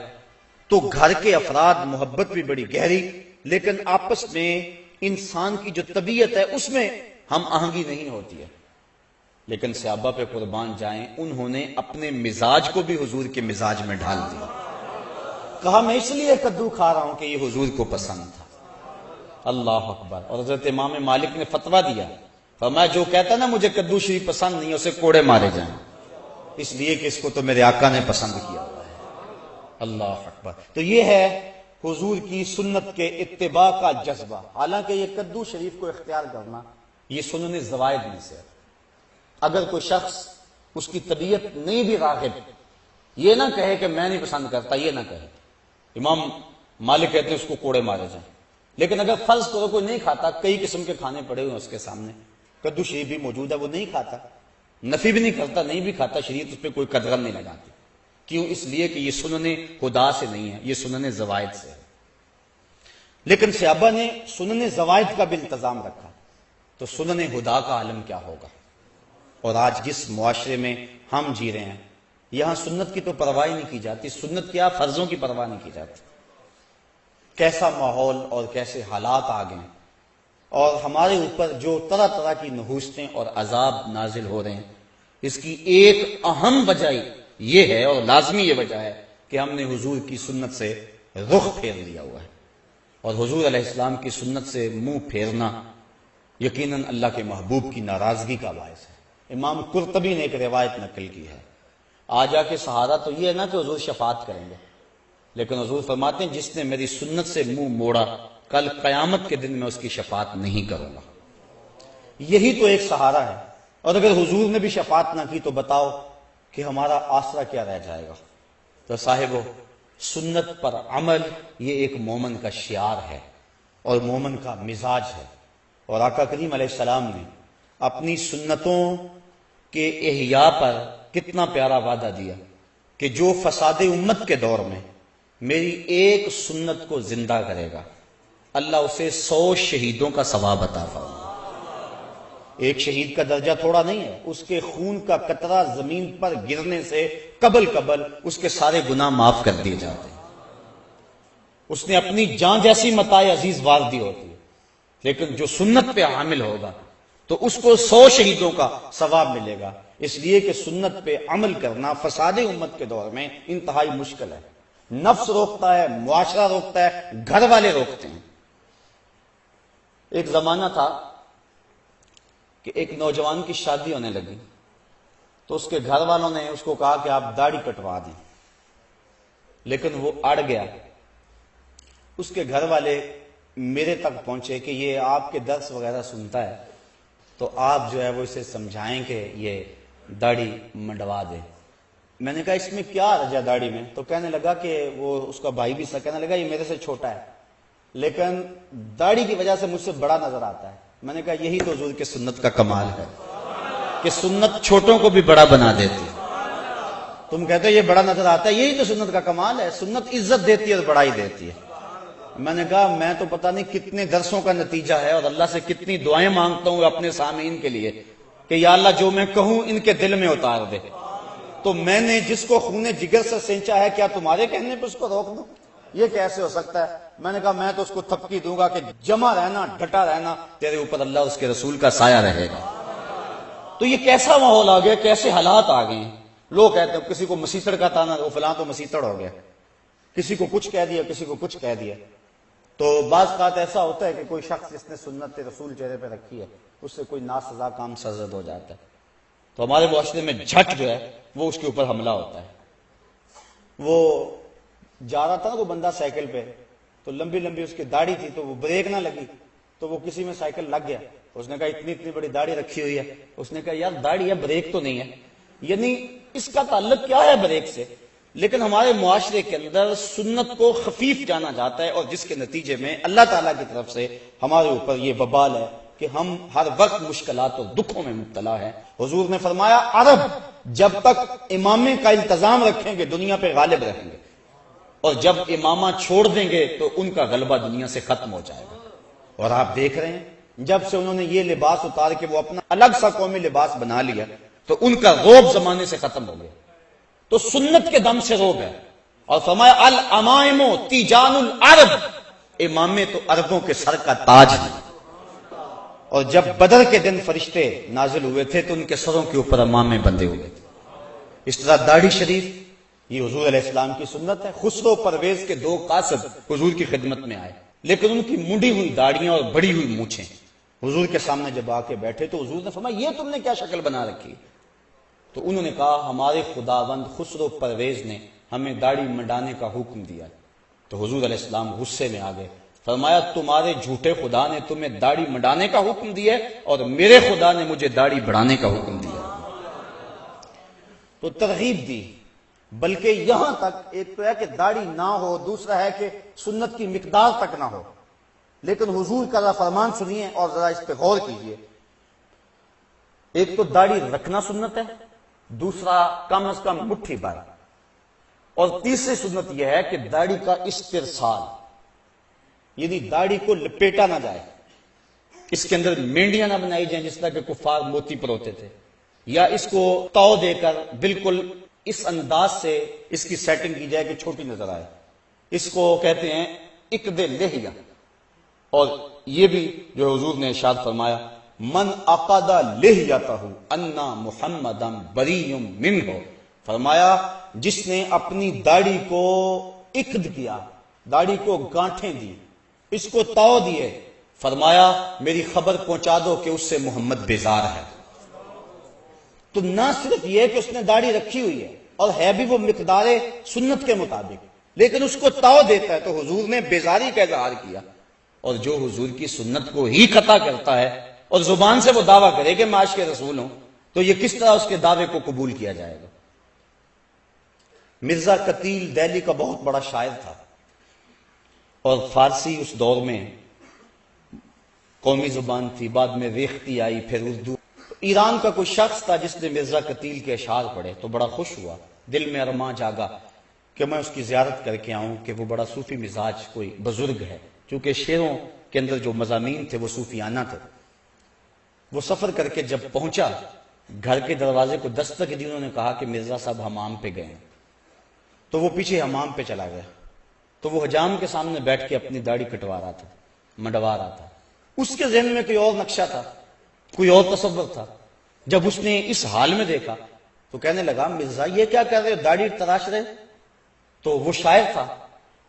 تو گھر کے افراد محبت بھی بڑی گہری، لیکن آپس میں انسان کی جو طبیعت ہے اس میں ہم آہنگی نہیں ہوتی ہے۔ لیکن صحابہ پہ قربان جائیں، انہوں نے اپنے مزاج کو بھی حضور کے مزاج میں ڈھال دیا۔ کہا میں اس لیے کدو کھا رہا ہوں کہ یہ حضور کو پسند تھا۔ اللہ اکبر۔ اور حضرت امام مالک نے فتویٰ دیا، فرمایا جو کہتا نا مجھے کدو شریف پسند نہیں، اسے کوڑے مارے جائیں، اس لیے کہ اس کو تو میرے آقا نے پسند کیا ہوا ہے۔ اللہ اکبر۔ تو یہ ہے حضور کی سنت کے اتباع کا جذبہ۔ حالانکہ یہ کدو شریف کو اختیار کرنا یہ سنن زوائد میں سے ہے۔ اگر کوئی شخص اس کی طبیعت نہیں بھی راغب، یہ نہ کہے کہ میں نہیں پسند کرتا، یہ نہ کہے۔ امام مالک کہتے ہیں اس کو کوڑے مارے جائیں۔ لیکن اگر فرض کرو کوئی نہیں کھاتا، کئی قسم کے کھانے پڑے ہوئے اس کے سامنے، کدو شریف بھی موجود ہے، وہ نہیں کھاتا، نفی بھی نہیں کرتا، نہیں بھی کھاتا، شریعت اس پہ کوئی قدغن نہیں لگاتی۔ کیوں؟ اس لیے کہ یہ سنن خدا سے نہیں ہے، یہ سنن زوائد سے ہے۔ لیکن صحابہ نے سنن زوائد کا بھی انتظام رکھا، تو سنن خدا کا عالم کیا ہوگا؟ اور آج جس معاشرے میں ہم جی رہے ہیں، یہاں سنت کی تو پرواہ نہیں کی جاتی، سنت کیا فرضوں کی پرواہ نہیں کی جاتی۔ کیسا ماحول اور کیسے حالات آ گئے، اور ہمارے اوپر جو طرح طرح کی نحوستیں اور عذاب نازل ہو رہے ہیں، اس کی ایک اہم وجہ یہ ہے، اور لازمی یہ وجہ ہے کہ ہم نے حضور کی سنت سے رخ پھیر لیا ہوا ہے۔ اور حضور علیہ السلام کی سنت سے منہ پھیرنا یقیناً اللہ کے محبوب کی ناراضگی کا باعث ہے۔ امام قرطبی نے ایک روایت نقل کی ہے، آ جا کے سہارا تو یہ ہے نا کہ حضور شفاعت کریں گے، لیکن حضور فرماتے ہیں جس نے میری سنت سے منہ موڑا، کل قیامت کے دن میں اس کی شفاعت نہیں کروں گا۔ یہی تو ایک سہارا ہے، اور اگر حضور نے بھی شفاعت نہ کی تو بتاؤ کہ ہمارا آسرا کیا رہ جائے گا۔ تو صاحبو، سنت پر عمل یہ ایک مومن کا شعار ہے اور مومن کا مزاج ہے۔ اور آقا کریم علیہ السلام نے اپنی سنتوں کے احیاء پر کتنا پیارا وعدہ دیا کہ جو فساد امت کے دور میں میری ایک سنت کو زندہ کرے گا، اللہ اسے 100 شہیدوں کا ثواب عطا فرمائے۔ ایک شہید کا درجہ تھوڑا نہیں ہے، اس کے خون کا قطرہ زمین پر گرنے سے قبل اس کے سارے گناہ معاف کر دیے جاتے ہیں۔ اس نے اپنی جان جیسی متاع عزیز وار دی ہوتی ہے، لیکن جو سنت پہ عامل ہوگا تو اس کو 100 شہیدوں کا ثواب ملے گا، اس لیے کہ سنت پہ عمل کرنا فساد امت کے دور میں انتہائی مشکل ہے۔ نفس روکتا ہے، معاشرہ روکتا ہے، گھر والے روکتے ہیں۔ ایک زمانہ تھا کہ ایک نوجوان کی شادی ہونے لگی تو اس کے گھر والوں نے اس کو کہا کہ آپ داڑھی کٹوا دیں، لیکن وہ اڑ گیا۔ اس کے گھر والے میرے تک پہنچے کہ یہ آپ کے درس وغیرہ سنتا ہے، تو آپ جو ہے وہ اسے سمجھائیں کہ یہ داڑھی منڈوا دے۔ میں نے کہا اس میں کیا رجا داڑھی میں؟ تو کہنے لگا کہ وہ اس کا بھائی بھی کہنے لگا یہ میرے سے چھوٹا ہے، لیکن داڑھی کی وجہ سے مجھ سے بڑا نظر آتا ہے۔ میں نے کہا یہی تو حضور کے سنت کا کمال ہے کہ سنت چھوٹوں کو بھی بڑا بنا دیتی ہے۔ تم کہتے ہو یہ بڑا نظر آتا ہے، یہی تو سنت کا کمال ہے، سنت عزت دیتی ہے اور بڑائی دیتی ہے۔ میں نے کہا میں تو پتہ نہیں کتنے درسوں کا نتیجہ ہے اور اللہ سے کتنی دعائیں مانگتا ہوں اپنے سامعین کے لیے کہ یا اللہ جو میں کہوں ان کے دل میں اتار دے۔ تو میں نے جس کو خون جگر سے سینچا ہے، کیا تمہارے کہنے پہ اس کو روک دوں؟ یہ کیسے ہو سکتا ہے؟ میں نے کہا میں تو اس کو تھپکی دوں گا کہ جمع رہنا، ڈٹا رہنا، تیرے اوپر اللہ اس کے رسول کا سایہ رہے گا۔ تو یہ کیسا ماحول آ گیا، کیسے حالات آ گئے ہیں۔ لوگ کہتے ہیں کسی کو مسیتڑ کا تانا، وہ فلاں تو مسیتڑ ہو گیا، کسی کو کچھ کہہ دیا، کسی کو کچھ کہہ دیا۔ تو بعض اوقات ایسا ہوتا ہے کہ کوئی شخص جس نے سنت رسول چہرے پہ رکھی ہے اس سے کوئی ناسزا کام سرزد ہو جاتا ہے، تو ہمارے معاشرے میں جھٹ جو ہے وہ اس کے اوپر حملہ ہوتا ہے۔ وہ جا رہا تھا نا وہ بندہ سائیکل پہ، تو لمبی لمبی اس کی داڑھی تھی، تو وہ بریک نہ لگی تو وہ کسی میں سائیکل لگ گیا۔ اس نے کہا اتنی بڑی داڑھی رکھی ہوئی ہے، اس نے کہا یار داڑھی ہے بریک تو نہیں ہے، یعنی اس کا تعلق کیا ہے بریک سے؟ لیکن ہمارے معاشرے کے اندر سنت کو خفیف جانا جاتا ہے، اور جس کے نتیجے میں اللہ تعالیٰ کی طرف سے ہمارے اوپر یہ وبال ہے کہ ہم ہر وقت مشکلات اور دکھوں میں مبتلا ہیں۔ حضور نے فرمایا عرب جب تک امامے کا التزام رکھیں گے دنیا پہ غالب رہیں گے، اور جب امامہ چھوڑ دیں گے تو ان کا غلبہ دنیا سے ختم ہو جائے گا۔ اور آپ دیکھ رہے ہیں جب سے انہوں نے یہ لباس اتار کے وہ اپنا الگ سا قومی لباس بنا لیا تو ان کا روب زمانے سے ختم ہو گیا، تو سنت کے دم سے روب ہے۔ اور فرمایا الامائم تیجان العرب، امامے تو عربوں کے سر کا تاج ہے۔ اور جب بدر کے دن فرشتے نازل ہوئے تھے تو ان کے سروں کے اوپر امامے بندھے ہوئے تھے۔ اس طرح داڑھی شریف یہ حضور علیہ السلام کی سنت ہے۔ خسرو پرویز کے 2 قاصد حضور کی خدمت میں آئے، لیکن ان کی منڈی ہوئی داڑیاں اور بڑی ہوئی مونچھیں حضور کے سامنے جب آ کے بیٹھے تو حضور نے فرمایا یہ تم نے کیا شکل بنا رکھی؟ تو انہوں نے کہا ہمارے خداوند خسرو پرویز نے ہمیں داڑھی منڈانے کا حکم دیا۔ تو حضور علیہ السلام غصے میں آ گئے، فرمایا تمہارے جھوٹے خدا نے تمہیں داڑھی منڈانے کا حکم دیا اور میرے خدا نے مجھے داڑھی بڑھانے کا حکم دیا۔ تو ترغیب دی، بلکہ یہاں تک ایک تو ہے کہ داڑھی نہ ہو، دوسرا ہے کہ سنت کی مقدار تک نہ ہو، لیکن حضور کا ذرا فرمان سنیے اور ذرا اس پہ غور کیجئے۔ ایک تو داڑھی رکھنا سنت ہے، دوسرا کم از کم مٹھی بھر، اور تیسری سنت یہ ہے کہ داڑھی کا استرسال، یعنی داڑھی کو لپیٹا نہ جائے، اس کے اندر مینڈیاں نہ بنائی جائیں جس طرح کہ کفار موتی پروتے تھے، یا اس کو تو دے کر بالکل اس انداز سے اس کی سیٹنگ کی جائے کہ چھوٹی نظر آئے، اس کو کہتے ہیں اقد لحیہ۔ اور یہ بھی جو حضور نے ارشاد فرمایا من عقد لحیتہ انا محمدا بری منہ، فرمایا جس نے اپنی داڑھی کو عقد کیا، داڑھی کو گانٹھیں دی، اس کو تو دیے، فرمایا میری خبر پہنچا دو کہ اس سے محمد بیزار ہے۔ تو نہ صرف یہ کہ اس نے داڑھی رکھی ہوئی ہے اور ہے بھی وہ مقدار سنت کے مطابق، لیکن اس کو تو دیتا ہے، تو حضور نے بیزاری کا اظہار کیا۔ اور جو حضور کی سنت کو ہی قطع کرتا ہے اور زبان سے وہ دعویٰ کرے کہ میں عاشق رسول ہوں، تو یہ کس طرح اس کے دعوے کو قبول کیا جائے گا؟ مرزا قتیل دہلی کا بہت بڑا شاعر تھا، اور فارسی اس دور میں قومی زبان تھی، بعد میں ریختی آئی، پھر اردو۔ ایران کا کوئی شخص تھا جس نے مرزا قتیل کے اشعار پڑھے تو بڑا خوش ہوا، دل میں ارماں جاگا کہ میں اس کی زیارت کر کے آؤں، کہ وہ بڑا صوفی مزاج کوئی بزرگ ہے، چونکہ شعروں کے اندر جو مضامین تھے وہ صوفیانہ تھے۔ وہ سفر کر کے جب پہنچا، گھر کے دروازے کو دستک دی، انہوں نے کہا کہ مرزا صاحب حمام پہ گئے ہیں، تو وہ پیچھے حمام پہ چلا گیا، تو وہ حجام کے سامنے بیٹھ کے اپنی داڑھی کٹوا رہا تھا، منڈوا رہا تھا۔ اس کے ذہن میں کوئی اور نقشہ تھا، کوئی اور تصور تھا۔ جب اس نے اس حال میں دیکھا تو کہنے لگا مرزا یہ کیا کر رہے ہو، داڑھی تراش رہے؟ تو وہ شاعر تھا،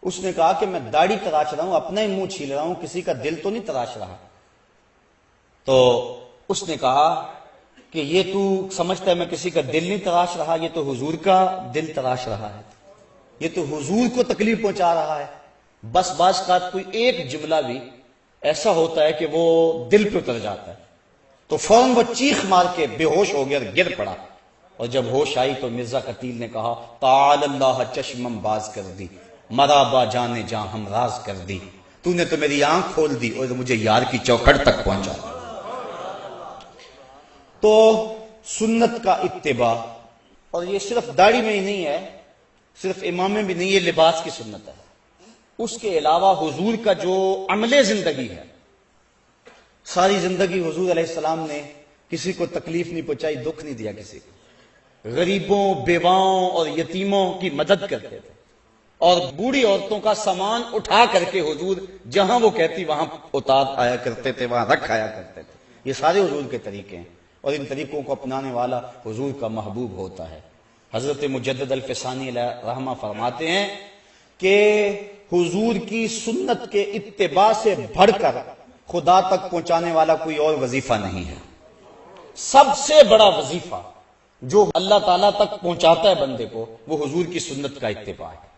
اس نے کہا کہ میں داڑھی تراش رہا ہوں، اپنا ہی منہ چھیل رہا ہوں، کسی کا دل تو نہیں تراش رہا۔ تو اس نے کہا کہ یہ تو سمجھتا ہے میں کسی کا دل نہیں تراش رہا، یہ تو حضور کا دل تراش رہا ہے، یہ تو حضور کو تکلیف پہنچا رہا ہے۔ بس بعض اوقات کوئی ایک جملہ بھی ایسا ہوتا ہے کہ وہ دل پہ اتر جاتا ہے، تو فوراً وہ چیخ مار کے بے ہوش ہو گیا اور گر پڑا۔ اور جب ہوش آئی تو مرزا قتیل نے کہا تعال اللہ چشمم باز کر دی، مرابا جانے جاں ہم راز کر دی، تو نے تو میری آنکھ کھول دی اور مجھے یار کی چوکھٹ تک پہنچا۔ تو سنت کا اتباع، اور یہ صرف داڑھی میں ہی نہیں ہے، صرف امام میں بھی نہیں، یہ لباس کی سنت ہے۔ اس کے علاوہ حضور کا جو عمل زندگی ہے، ساری زندگی حضور علیہ السلام نے کسی کو تکلیف نہیں پہنچائی، دکھ نہیں دیا کسی کو، غریبوں، بیواؤں اور یتیموں کی مدد کرتے تھے، اور بوڑھی عورتوں کا سامان اٹھا کر کے حضور جہاں وہ کہتی وہاں اتار آیا کرتے تھے، وہاں رکھ آیا کرتے تھے۔ یہ سارے حضور کے طریقے ہیں، اور ان طریقوں کو اپنانے والا حضور کا محبوب ہوتا ہے۔ حضرت مجدد الفسانی علیہ رحمہ فرماتے ہیں کہ حضور کی سنت کے اتباع سے بڑھ کر خدا تک پہنچانے والا کوئی اور وظیفہ نہیں ہے۔ سب سے بڑا وظیفہ جو اللہ تعالیٰ تک پہنچاتا ہے بندے کو، وہ حضور کی سنت کا اتباع ہے۔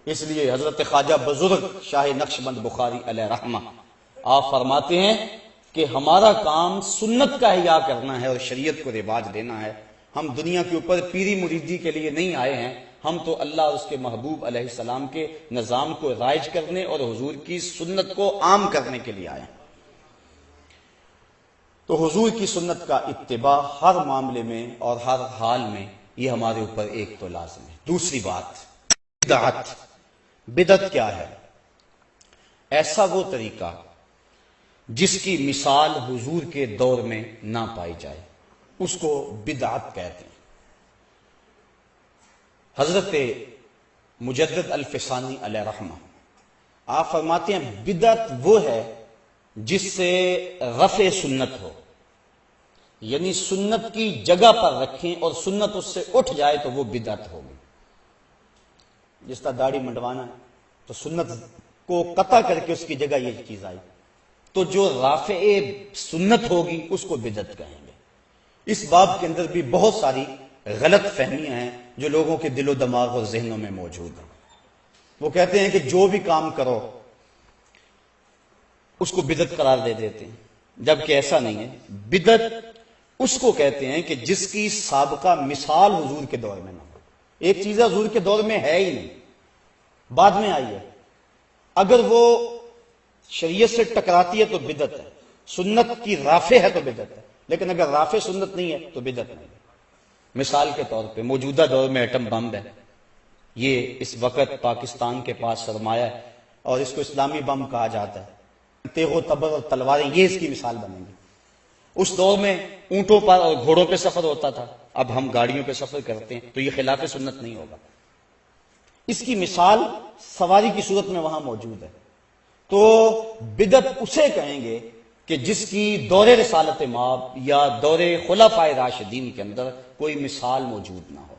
اس لیے حضرت خواجہ بزرگ شاہ نقشبند بخاری علیہ رحمہ آپ فرماتے ہیں کہ ہمارا کام سنت کا احیاء کرنا ہے اور شریعت کو رواج دینا ہے۔ ہم دنیا کے اوپر پیری مریدی کے لیے نہیں آئے ہیں، ہم تو اللہ اور اس کے محبوب علیہ السلام کے نظام کو رائج کرنے اور حضور کی سنت کو عام کرنے کے لیے آئے ہیں۔ تو حضور کی سنت کا اتباع ہر معاملے میں اور ہر حال میں یہ ہمارے اوپر ایک تو لازم ہے۔ دوسری بات، بدعت۔ بدعت کیا ہے؟ ایسا وہ طریقہ جس کی مثال حضور کے دور میں نہ پائی جائے، اس کو بدعت کہتے ہیں۔ حضرت مجدد الفسانی علیہ رحمہ آپ فرماتے ہیں بدعت وہ ہے جس سے رفع سنت ہو، یعنی سنت کی جگہ پر رکھیں اور سنت اس سے اٹھ جائے تو وہ بدعت ہوگی۔ جس طرح داڑھی منڈوانا ہے تو سنت کو قطع کر کے اس کی جگہ یہ چیز آئی، تو جو رافع سنت ہوگی اس کو بدعت کہیں گے۔ اس باب کے اندر بھی بہت ساری غلط فہمیاں ہیں جو لوگوں کے دل و دماغ اور ذہنوں میں موجود ہیں۔ وہ کہتے ہیں کہ جو بھی کام کرو اس کو بدعت قرار دے دیتے ہیں، جبکہ ایسا نہیں ہے۔ بدعت اس کو کہتے ہیں کہ جس کی سابقہ مثال حضور کے دور میں نہ ہو۔ ایک چیز حضور کے دور میں ہے ہی نہیں، بعد میں آئی ہے، اگر وہ شریعت سے ٹکراتی ہے تو بدعت ہے، سنت کی رافع ہے تو بدعت ہے، لیکن اگر رافع سنت نہیں ہے تو بدعت نہیں ہے۔ مثال کے طور پہ موجودہ دور میں ایٹم بم ہے، یہ اس وقت پاکستان کے پاس سرمایہ ہے اور اس کو اسلامی بم کہا جاتا ہے۔ تیغ و تبر اور تلواریں یہ اس کی مثال بنیں گی۔ اس دور میں اونٹوں پر اور گھوڑوں پہ سفر ہوتا تھا، اب ہم گاڑیوں پہ سفر کرتے ہیں، تو یہ خلاف سنت نہیں ہوگا۔ اس کی مثال سواری کی صورت میں وہاں موجود ہے۔ تو بدعت اسے کہیں گے کہ جس کی دور رسالت مآب یا دور خلفائے راشدین کے اندر کوئی مثال موجود نہ ہو،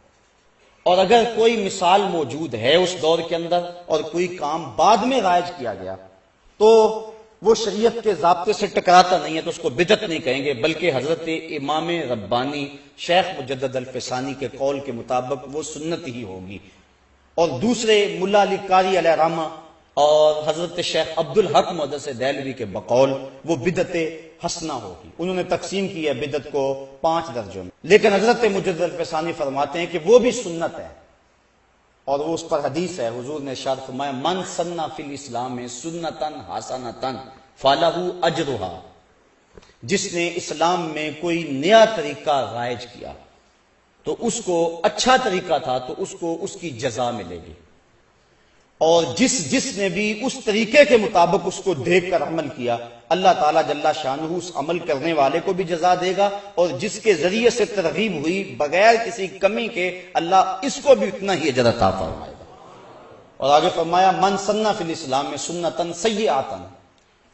اور اگر کوئی مثال موجود ہے اس دور کے اندر اور کوئی کام بعد میں رائج کیا گیا تو وہ شریعت کے ضابطے سے ٹکراتا نہیں ہے، تو اس کو بدعت نہیں کہیں گے، بلکہ حضرت امام ربانی شیخ مجدد الفسانی کے قول کے مطابق وہ سنت ہی ہوگی۔ اور دوسرے ملا علی قاری علیہ رحمہ اور حضرت شیخ عبدالحق محدث دہلوی کے بقول وہ بدعت حسنہ ہوگی۔ انہوں نے تقسیم کی ہے بدعت کو 5 درجوں میں، لیکن حضرت مجدد الفسانی فرماتے ہیں کہ وہ بھی سنت ہے، اور وہ اس پر حدیث ہے، حضور نے ارشاد فرمایا من سن فی الاسلام سنتن حسنتن فلہ اجرھا، جس نے اسلام میں کوئی نیا طریقہ رائج کیا تو اس کو اچھا طریقہ تھا تو اس کو اس کی جزا ملے گی، اور جس نے بھی اس طریقے کے مطابق اس کو دیکھ کر عمل کیا اللہ تعالیٰ جل شانہ اس عمل کرنے والے کو بھی جزا دے گا، اور جس کے ذریعے سے ترغیب ہوئی بغیر کسی کمی کے اللہ اس کو بھی اتنا ہی اجر عطا فرمائے گا۔ اور آگے فرمایا من سن فی الاسلام میں سنتن سیئۃ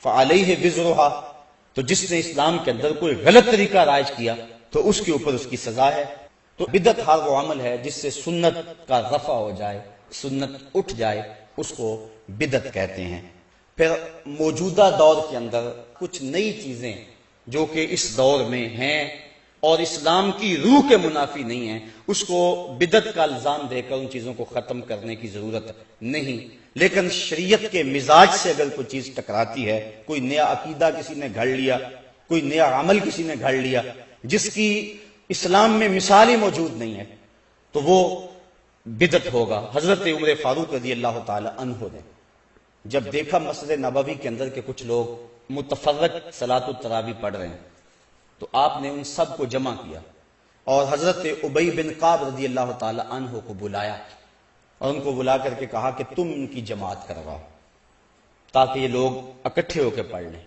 فعلیہ وزرھا، تو جس نے اسلام کے اندر کوئی غلط طریقہ رائج کیا تو اس کے اوپر اس کی سزا ہے۔ تو بدعت ہر وہ عمل ہے جس سے سنت کا رفع ہو جائے، سنت اٹھ جائے، اس کو بدعت کہتے ہیں۔ پھر موجودہ دور کے اندر کچھ نئی چیزیں جو کہ اس دور میں ہیں اور اسلام کی روح کے منافی نہیں ہیں، اس کو بدعت کا الزام دے کر ان چیزوں کو ختم کرنے کی ضرورت نہیں، لیکن شریعت کے مزاج سے اگر کوئی چیز ٹکراتی ہے، کوئی نیا عقیدہ کسی نے گھڑ لیا، کوئی نیا عمل کسی نے گھڑ لیا جس کی اسلام میں مثال ہی موجود نہیں ہے، تو وہ بدعت ہوگا۔ حضرت عمر فاروق رضی اللہ تعالی عنہ نے جب دیکھا مسجد نبوی کے اندر کہ کچھ لوگ متفرق صلاۃ التراویح پڑھ رہے ہیں تو آپ نے ان سب کو جمع کیا اور حضرت ابی بن کعب رضی اللہ تعالی عنہ کو بلایا اور ان کو بلا کر کے کہا کہ تم ان کی جماعت کرواؤ تاکہ یہ لوگ اکٹھے ہو کے پڑھ لیں۔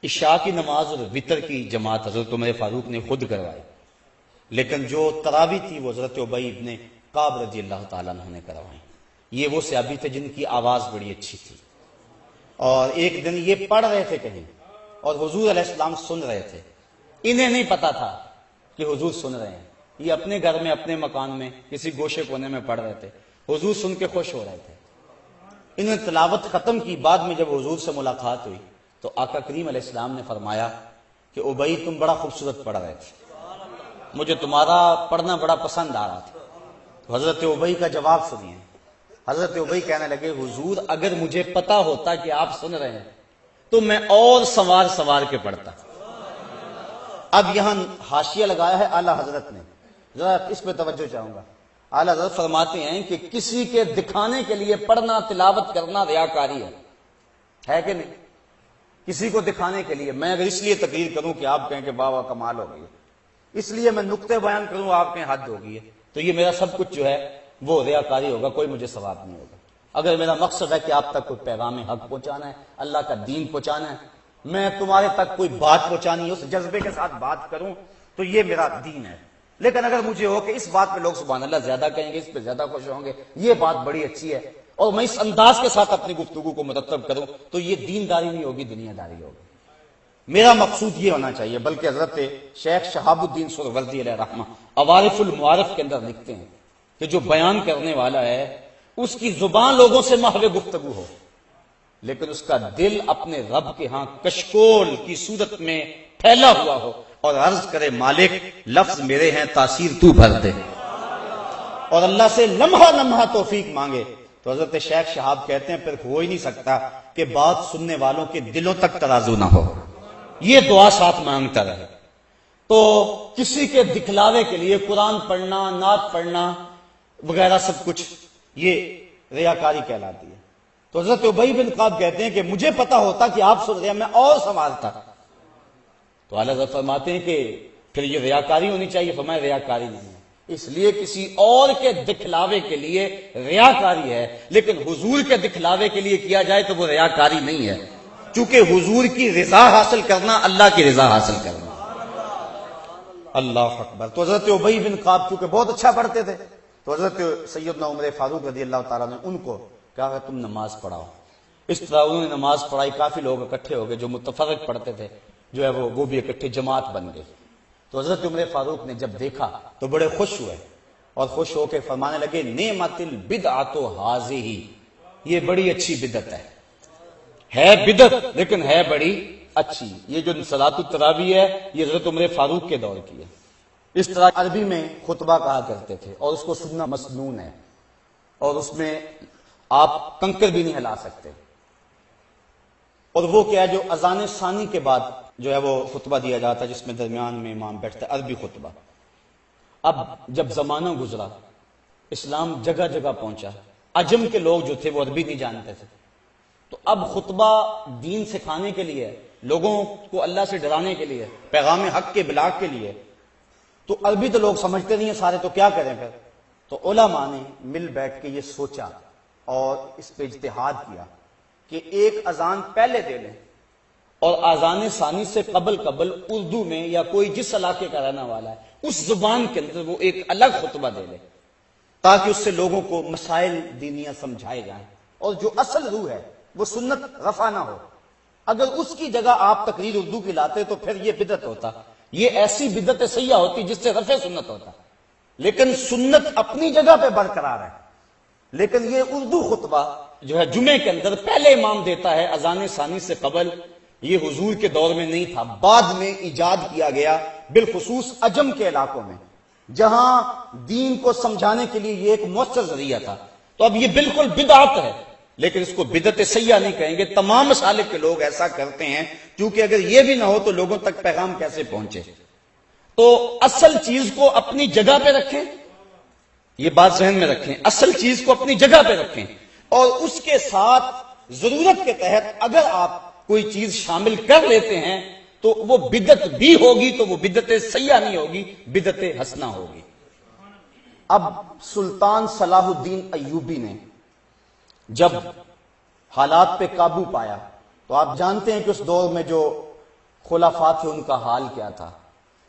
عشاء کی نماز اور وتر کی جماعت حضرت عمر فاروق نے خود کروائی، لیکن جو تراویح تھی وہ حضرت ابی بن کعب رضی اللہ تعالیٰ عنہ نے کروائی۔ یہ وہ صحابی تھے جن کی آواز بڑی اچھی تھی، اور ایک دن یہ پڑھ رہے تھے کہیں اور حضور علیہ السلام سن رہے تھے، انہیں نہیں پتا تھا کہ حضور سن رہے ہیں، یہ اپنے گھر میں اپنے مکان میں کسی گوشے کونے میں پڑھ رہے تھے، حضور سن کے خوش ہو رہے تھے۔ انہوں نے تلاوت ختم کی، بعد میں جب حضور سے ملاقات ہوئی تو آقا کریم علیہ السلام نے فرمایا کہ ابی تم بڑا خوبصورت پڑھ رہے تھے، مجھے تمہارا پڑھنا بڑا پسند آ رہا تھا۔ تو حضرت ابی کا جواب سنیے، حضرت ابی کہنے لگے حضور اگر مجھے پتا ہوتا کہ آپ سن رہے ہیں تو میں اور سوار کے پڑھتا۔ اب یہاں حاشیہ لگایا ہے اعلی حضرت نے، ذرا اس پہ توجہ چاہوں گا۔ اعلی حضرت فرماتے ہیں کہ کسی کے دکھانے کے لیے پڑھنا تلاوت کرنا ریاکاری ہے کہ نہیں؟ کسی کو دکھانے کے لیے، میں اگر اس لیے تقریر کروں کہ آپ کہیں کہ واہ کمال ہو گئی ہے، اس لیے میں نقطے بیان کروں آپ کہیں حد ہو گئی ہے، تو یہ میرا سب کچھ جو ہے وہ ریاکاری ہوگا، کوئی مجھے ثواب نہیں ہوگا۔ اگر میرا مقصد ہے کہ آپ تک کوئی پیغام حق پہنچانا ہے، اللہ کا دین پہنچانا ہے، میں تمہارے تک کوئی بات پہنچانی ہے، اس جذبے کے ساتھ بات کروں تو یہ میرا دین ہے۔ لیکن اگر مجھے ہو کہ اس بات پہ لوگ سبحان اللہ زیادہ کہیں گے، اس پہ زیادہ خوش ہوں گے، یہ بات بڑی اچھی ہے، اور میں اس انداز کے ساتھ اپنی گفتگو کو مرتب کروں تو یہ دینداری نہیں ہوگی، دنیا داری ہوگی۔ میرا مقصود یہ ہونا چاہیے، بلکہ حضرت شیخ شہاب الدین سہروردی علیہ رحمہ عوارف المعارف کے اندر لکھتے ہیں کہ جو بیان کرنے والا ہے اس کی زبان لوگوں سے محو گفتگو ہو، لیکن اس کا دل اپنے رب کے ہاں کشکول کی صورت میں پھیلا ہوا ہو اور عرض کرے مالک لفظ میرے ہیں، تاثیر تو بھر دے، اور اللہ سے لمحہ لمحہ توفیق مانگے۔ تو حضرت شیخ شہاب کہتے ہیں پھر ہو ہی نہیں سکتا کہ بات سننے والوں کے دلوں تک ترازو نہ ہو، یہ دعا ساتھ مانگتا رہے۔ تو کسی کے دکھلاوے کے لیے قرآن پڑھنا، نعت پڑھنا وغیرہ سب کچھ یہ ریاکاری کہلاتی ہے۔ تو حضرت ابی بن کعب کہتے ہیں کہ مجھے پتا ہوتا کہ آپ سن رہے ہیں میں اور سنوارتا۔ تو اعلیٰ حضرت فرماتے ہیں کہ پھر یہ ریاکاری ہونی چاہیے، فرمایا ریاکاری نہیں ہے، اس لیے کسی اور کے دکھلاوے کے لیے ریاکاری ہے، لیکن حضور کے دکھلاوے کے لیے کیا جائے تو وہ ریاکاری نہیں ہے، چونکہ حضور کی رضا حاصل کرنا اللہ کی رضا حاصل کرنا۔ اللہ اکبر۔ تو حضرت ابی بن کعب چونکہ بہت اچھا پڑھتے تھے، تو حضرت سیدنا عمر فاروق رضی اللہ تعالیٰ نے ان کو کہا کہ تم نماز پڑھاؤ۔ اس طرح انہوں نے نماز پڑھائی، کافی لوگ اکٹھے ہو گئے، جو متفرق پڑھتے تھے جو ہے وہ بھی اکٹھے جماعت بن گئے۔ تو حضرت عمر فاروق نے جب دیکھا تو بڑے خوش ہوئے اور خوش ہو کے فرمانے لگے نعمت البدعۃ ھذہ، یہ بڑی اچھی بدعت ہے بدعت لیکن ہے بڑی اچھی۔ یہ جو صلاۃ التراویح ہے یہ حضرت عمر فاروق کے دور کی ہے۔ اس طرح عربی میں خطبہ کہا کرتے تھے اور اس کو سننا مسنون ہے، اور اس میں آپ کنکر بھی نہیں ہلا سکتے۔ اور وہ کیا ہے جو اذان ثانی کے بعد جو ہے وہ خطبہ دیا جاتا ہے، جس میں درمیان میں امام بیٹھتا ہے، عربی خطبہ۔ اب جب زمانہ گزرا، اسلام جگہ جگہ پہنچا، عجم کے لوگ جو تھے وہ عربی نہیں جانتے تھے، تو اب خطبہ دین سکھانے کے لیے، لوگوں کو اللہ سے ڈرانے کے لیے، پیغام حق کے ابلاغ کے لیے، تو عربی تو لوگ سمجھتے نہیں ہیں سارے، تو کیا کریں پھر؟ تو علماء نے مل بیٹھ کے یہ سوچا اور اس پہ اجتہاد کیا کہ ایک اذان پہلے دے لیں اور اذان ثانی سے قبل اردو میں یا کوئی جس علاقے کا رہنا والا ہے اس زبان کے اندر وہ ایک الگ خطبہ دے لے، تاکہ اس سے لوگوں کو مسائل دینیاں سمجھائے جائیں، اور جو اصل روح ہے وہ سنت رفع نہ ہو۔ اگر اس کی جگہ آپ تقریر اردو کی لاتے تو پھر یہ بدعت ہوتا، یہ ایسی بدعت سیاح ہوتی جس سے رفع سنت ہوتا، لیکن سنت اپنی جگہ پہ برقرار ہے۔ لیکن یہ اردو خطبہ جو ہے جمعے کے اندر پہلے امام دیتا ہے اذان ثانی سے قبل، یہ حضور کے دور میں نہیں تھا، بعد میں ایجاد کیا گیا، بالخصوص عجم کے علاقوں میں جہاں دین کو سمجھانے کے لیے یہ ایک مؤثر ذریعہ تھا۔ تو اب یہ بالکل بدعت ہے، لیکن اس کو بدعت سیاح نہیں کہیں گے، تمام مسالک کے لوگ ایسا کرتے ہیں، کیونکہ اگر یہ بھی نہ ہو تو لوگوں تک پیغام کیسے پہنچے۔ تو اصل چیز کو اپنی جگہ پہ رکھیں، یہ بات ذہن میں رکھیں، اصل چیز کو اپنی جگہ پہ رکھیں، اور اس کے ساتھ ضرورت کے تحت اگر آپ کوئی چیز شامل کر لیتے ہیں تو وہ بدعت بھی ہوگی، تو وہ بدعت سیاح نہیں ہوگی، بدعت حسنہ ہوگی۔ اب سلطان صلاح الدین ایوبی نے جب حالات پہ قابو پایا تو آپ جانتے ہیں کہ اس دور میں جو خلفاء تھے ان کا حال کیا تھا۔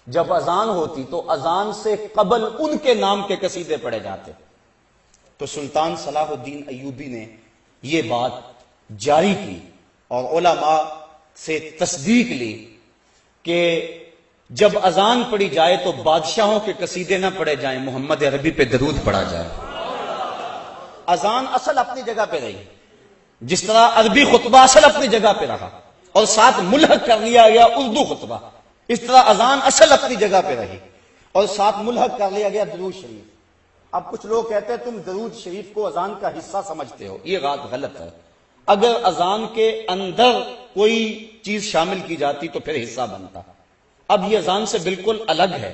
جب اذان ہوتی تو اذان سے قبل ان کے نام کے قصیدے پڑھے جاتے، تو سلطان صلاح الدین ایوبی نے یہ بات جاری کی اور علماء سے تصدیق لی کہ جب اذان پڑھی جائے تو بادشاہوں کے قصیدے نہ پڑھے جائیں، محمد عربی پہ درود پڑھا جائے۔ اذان اصل اپنی جگہ پہ رہی، جس طرح عربی خطبہ اصل اپنی جگہ پہ رہا اور ساتھ ملحق کر لیا گیا اردو خطبہ، اس طرح اذان اصل اپنی جگہ پہ رہی اور ساتھ ملحق کر لیا گیا درود شریف۔ اب کچھ لوگ کہتے ہیں تم درود شریف کو اذان کا حصہ سمجھتے ہو، یہ بات غلط ہے۔ اگر اذان کے اندر کوئی چیز شامل کی جاتی تو پھر حصہ بنتا۔ اب یہ اذان سے بالکل الگ ہے،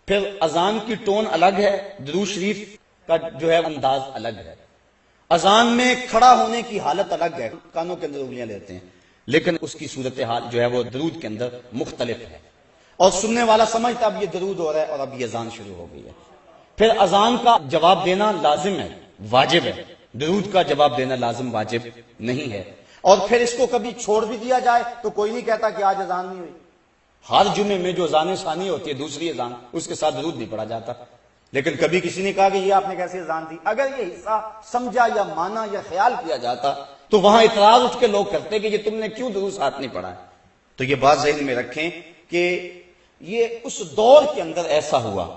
پھر اذان کی ٹون الگ ہے، درود شریف کا جو ہے انداز الگ ہے۔ اذان میں کھڑا ہونے کی حالت الگ ہے، کانوں کے اندر انگلیاں لیتے ہیں، لیکن اس کی صورتحال جو ہے وہ درود کے اندر مختلف ہے، اور سننے والا سمجھتا اب یہ درود ہو رہا ہے اور اب یہ اذان شروع ہو گئی ہے۔ پھر اذان کا جواب دینا لازم ہے، واجب ہے، درود کا جواب دینا لازم واجب نہیں ہے۔ اور پھر اس کو کبھی چھوڑ بھی دیا جائے تو کوئی نہیں کہتا کہ آج اذان نہیں ہوئی۔ ہر جمعے میں جو اذان ثانی ہوتی ہے، دوسری اذان، اس کے ساتھ درود نہیں پڑھا جاتا، لیکن کبھی کسی نے کہا کہ یہ آپ نے کیسی اذان دی؟ اگر یہ حصہ سمجھا یا مانا یا خیال کیا جاتا تو وہاں اعتراض اٹھ کے لوگ کرتے کہ یہ تم نے کیوں درود ساتھ نہیں پڑھا ہے۔ تو یہ بات ذہن میں رکھیں کہ یہ اس دور کے اندر ایسا ہوا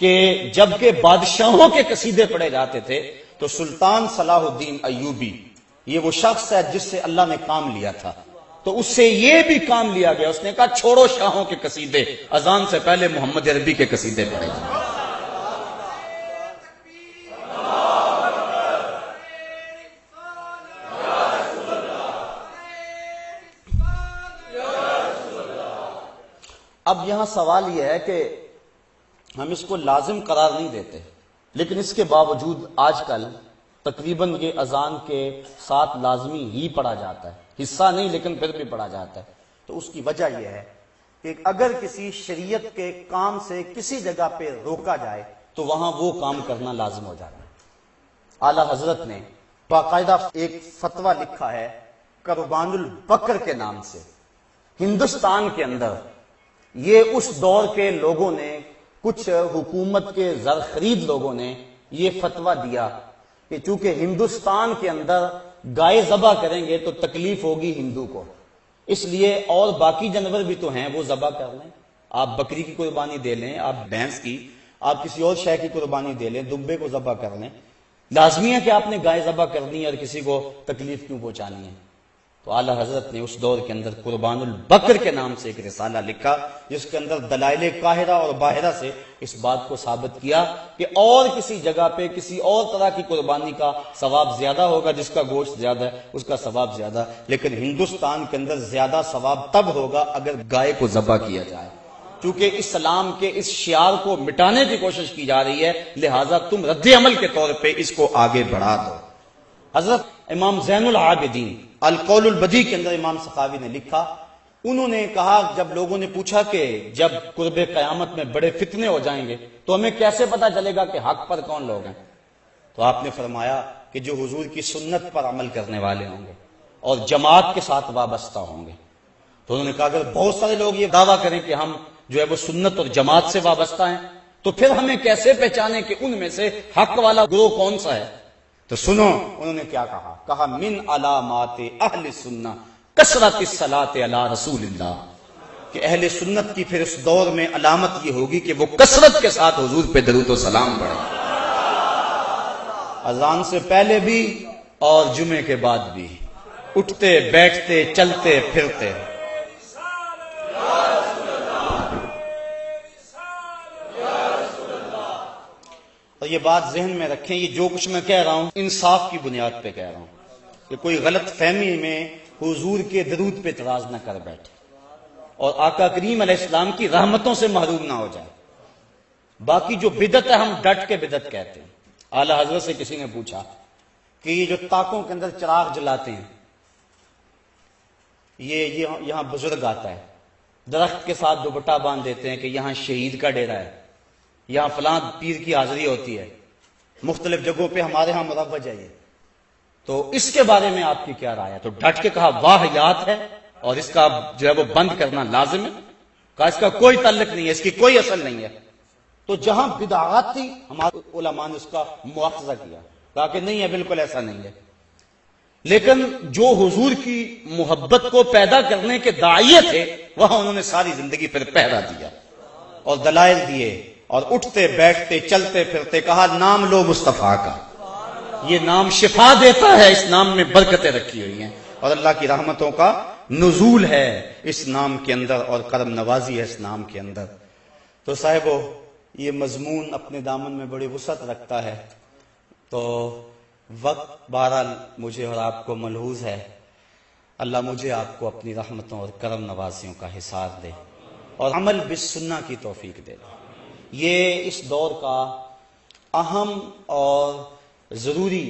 کہ جب کہ بادشاہوں کے قصیدے پڑھے جاتے تھے تو سلطان صلاح الدین ایوبی، یہ وہ شخص ہے جس سے اللہ نے کام لیا تھا، تو اس سے یہ بھی کام لیا گیا، اس نے کہا چھوڑو شاہوں کے قصیدے، اذان سے پہلے محمد عربی کے قصیدے پڑھے جائیں۔ اب یہاں سوال یہ ہے کہ ہم اس کو لازم قرار نہیں دیتے، لیکن اس کے باوجود آج کل تقریباً یہ اذان کے ساتھ لازمی ہی پڑھا جاتا ہے، حصہ نہیں لیکن پھر بھی پڑھا جاتا ہے۔ تو اس کی وجہ یہ ہے کہ اگر کسی شریعت کے کام سے کسی جگہ پہ روکا جائے تو وہاں وہ کام کرنا لازم ہو جاتا ہے۔ اعلیٰ حضرت نے باقاعدہ ایک فتویٰ لکھا ہے قربان البقر کے نام سے، ہندوستان کے اندر یہ اس دور کے لوگوں نے، کچھ حکومت کے زر خرید لوگوں نے یہ فتویٰ دیا کہ چونکہ ہندوستان کے اندر گائے ذبح کریں گے تو تکلیف ہوگی ہندو کو، اس لیے اور باقی جانور بھی تو ہیں وہ ذبح کر لیں، آپ بکری کی قربانی دے لیں، آپ بھینس کی، آپ کسی اور شے کی قربانی دے لیں، دبے کو ذبح کر لیں، لازمی ہے کہ آپ نے گائے ذبح کرنی ہے اور کسی کو تکلیف کیوں پہنچانی ہے؟ تو اعلیٰ حضرت نے اس دور کے اندر قربان البقر کے نام سے ایک رسالہ لکھا جس کے اندر دلائل قاہرہ اور باہرہ سے اس بات کو ثابت کیا کہ اور کسی جگہ پہ کسی اور طرح کی قربانی کا ثواب زیادہ ہوگا، جس کا گوشت زیادہ ہے اس کا ثواب زیادہ، لیکن ہندوستان کے اندر زیادہ ثواب تب ہوگا اگر گائے کو ذبح کیا جائے، چونکہ اسلام کے اس شعار کو مٹانے کی کوشش کی جا رہی ہے، لہٰذا تم رد عمل کے طور پہ اس کو آگے بڑھا دو۔ حضرت امام زین العابدین القول البدیع کے اندر امام سخاوی نے لکھا، انہوں نے کہا جب لوگوں نے پوچھا کہ جب قرب قیامت میں بڑے فتنے ہو جائیں گے تو ہمیں کیسے پتا چلے گا کہ حق پر کون لوگ ہیں؟ تو آپ نے فرمایا کہ جو حضور کی سنت پر عمل کرنے والے ہوں گے اور جماعت کے ساتھ وابستہ ہوں گے۔ تو انہوں نے کہا اگر بہت سارے لوگ یہ دعویٰ کریں کہ ہم جو ہے وہ سنت اور جماعت سے وابستہ ہیں تو پھر ہمیں کیسے پہچانے کہ ان میں سے حق والا گروہ کون سا ہے؟ تو سنو انہوں نے کیا کہا من علامات اہل سنہ کثرت الصلاۃ علی رسول اللہ، کہ اہل سنت کی پھر اس دور میں علامت یہ ہوگی کہ وہ کثرت کے ساتھ حضور پہ درود و سلام پڑھیں، اذان سے پہلے بھی اور جمعے کے بعد بھی، اٹھتے بیٹھتے چلتے پھرتے۔ اور یہ بات ذہن میں رکھیں، یہ جو کچھ میں کہہ رہا ہوں انصاف کی بنیاد پہ کہہ رہا ہوں کہ کوئی غلط فہمی میں حضور کے درود پہ اعتراض نہ کر بیٹھے اور آقا کریم علیہ السلام کی رحمتوں سے محروم نہ ہو جائے۔ باقی جو بدعت ہے ہم ڈٹ کے بدعت کہتے ہیں۔ اعلیٰ حضرت سے کسی نے پوچھا کہ یہ جو طاقوں کے اندر چراغ جلاتے ہیں، یہ یہاں بزرگ آتا ہے، درخت کے ساتھ دوپٹہ باندھ دیتے ہیں کہ یہاں شہید کا ڈیرا ہے، یہاں فلاں پیر کی حاضری ہوتی ہے، مختلف جگہوں پہ ہمارے ہاں مروج ہے یہ، تو اس کے بارے میں آپ کی کیا رائے ہے؟ تو ڈٹ کے کہا واہیات ہے اور اس کا جو ہے وہ بند کرنا لازم ہے، کہا اس کا کوئی تعلق نہیں ہے، اس کی کوئی اصل نہیں ہے۔ تو جہاں بدعات تھی ہمارے علماء نے اس کا مواخذہ کیا، کہا کہ نہیں ہے، بالکل ایسا نہیں ہے، لیکن جو حضور کی محبت کو پیدا کرنے کے داعیے تھے وہاں انہوں نے ساری زندگی پھر پہرا دیا اور دلائل دیے اور اٹھتے بیٹھتے چلتے پھرتے کہا نام لو مصطفیٰ کا، یہ نام شفا دیتا ہے، اس نام میں برکتیں رکھی ہوئی ہیں اور اللہ کی رحمتوں کا نزول ہے اس نام کے اندر اور کرم نوازی ہے اس نام کے اندر۔ تو صاحبو یہ مضمون اپنے دامن میں بڑی وسعت رکھتا ہے، تو وقت بہرحال مجھے اور آپ کو ملحوظ ہے، اللہ مجھے آپ کو اپنی رحمتوں اور کرم نوازیوں کا حصار دے اور عمل بالسنہ کی توفیق دے۔ یہ اس دور کا اہم اور ضروری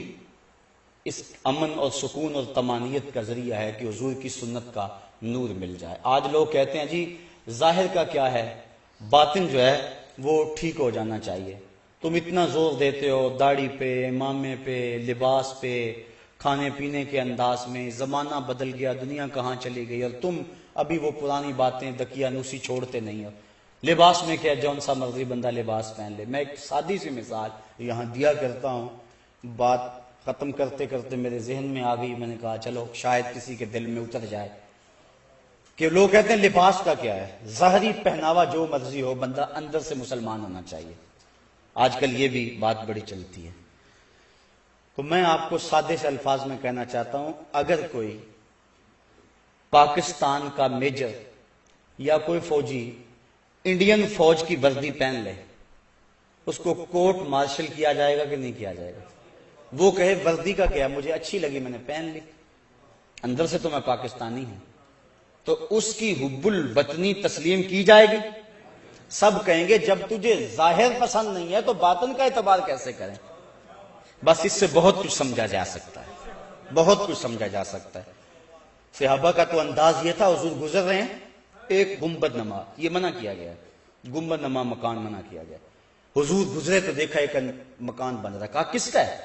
اس امن اور سکون اور طمانینت کا ذریعہ ہے کہ حضور کی سنت کا نور مل جائے۔ آج لوگ کہتے ہیں جی ظاہر کا کیا ہے، باطن جو ہے وہ ٹھیک ہو جانا چاہیے۔ تم اتنا زور دیتے ہو داڑھی پہ، امامے پہ، لباس پہ، کھانے پینے کے انداز میں، زمانہ بدل گیا، دنیا کہاں چلی گئی، اور تم ابھی وہ پرانی باتیں دقیانوسی چھوڑتے نہیں ہو۔ لباس میں کیا، جون سا مرضی بندہ لباس پہن لے۔ میں ایک سادی سی مثال یہاں دیا کرتا ہوں، بات ختم کرتے کرتے میرے ذہن میں آ گئی، میں نے کہا چلو شاید کسی کے دل میں اتر جائے، کہ لوگ کہتے ہیں لباس کا کیا ہے، ظاہری پہناوا جو مرضی ہو، بندہ اندر سے مسلمان ہونا چاہیے۔ آج کل یہ بھی بات بڑی چلتی ہے۔ تو میں آپ کو سادے سے الفاظ میں کہنا چاہتا ہوں، اگر کوئی پاکستان کا میجر یا کوئی فوجی انڈین فوج کی وردی پہن لے، اس کو کورٹ مارشل کیا جائے گا کہ نہیں کیا جائے گا؟ وہ کہے وردی کا کیا، مجھے اچھی لگی میں نے پہن لی، اندر سے تو میں پاکستانی ہوں، تو اس کی حب الوطنی تسلیم کی جائے گی؟ سب کہیں گے جب تجھے ظاہر پسند نہیں ہے تو باطن کا اعتبار کیسے کریں؟ بس اس سے بہت کچھ سمجھا جا سکتا ہے، بہت کچھ سمجھا جا سکتا ہے۔ صحابہ کا تو انداز یہ تھا، حضور گزر رہے ہیں، ایک گنبد نما، یہ منع کیا گیا، گنبد نما مکان منع کیا گیا۔ حضور گزرے تو دیکھا ایک مکان بن رہا، کہا کس کا ہے؟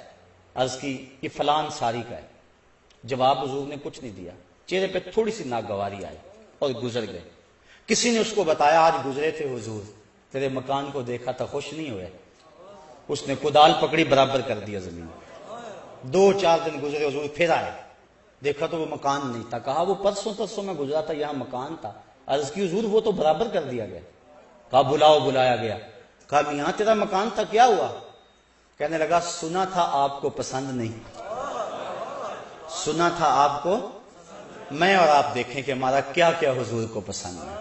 عرض کی یہ فلان ساری کا ہے۔ جواب حضور نے کچھ نہیں دیا، چہرے پہ تھوڑی سی ناگواری آئی اور گزر گئے۔ کسی نے اس کو بتایا آج گزرے تھے حضور، تیرے مکان کو دیکھا تھا، خوش نہیں ہوئے؟ اس نے کدال پکڑی، برابر کر دیا زمین۔ 2-4 دن گزرے، حضور پھر آئے، دیکھا تو وہ مکان نہیں تھا، کہا وہ پرسوں میں گزرا تھا، یہاں مکان تھا۔ عرض کی حضور وہ تو برابر کر دیا گیا۔ کہا بلاؤ، بلایا گیا، کہا میاں تیرا مکان تھا، کیا ہوا؟ کہنے لگا سنا تھا آپ کو پسند نہیں، سنا تھا آپ کو، میں اور آپ دیکھیں کہ ہمارا کیا کیا حضور کو پسند ہے۔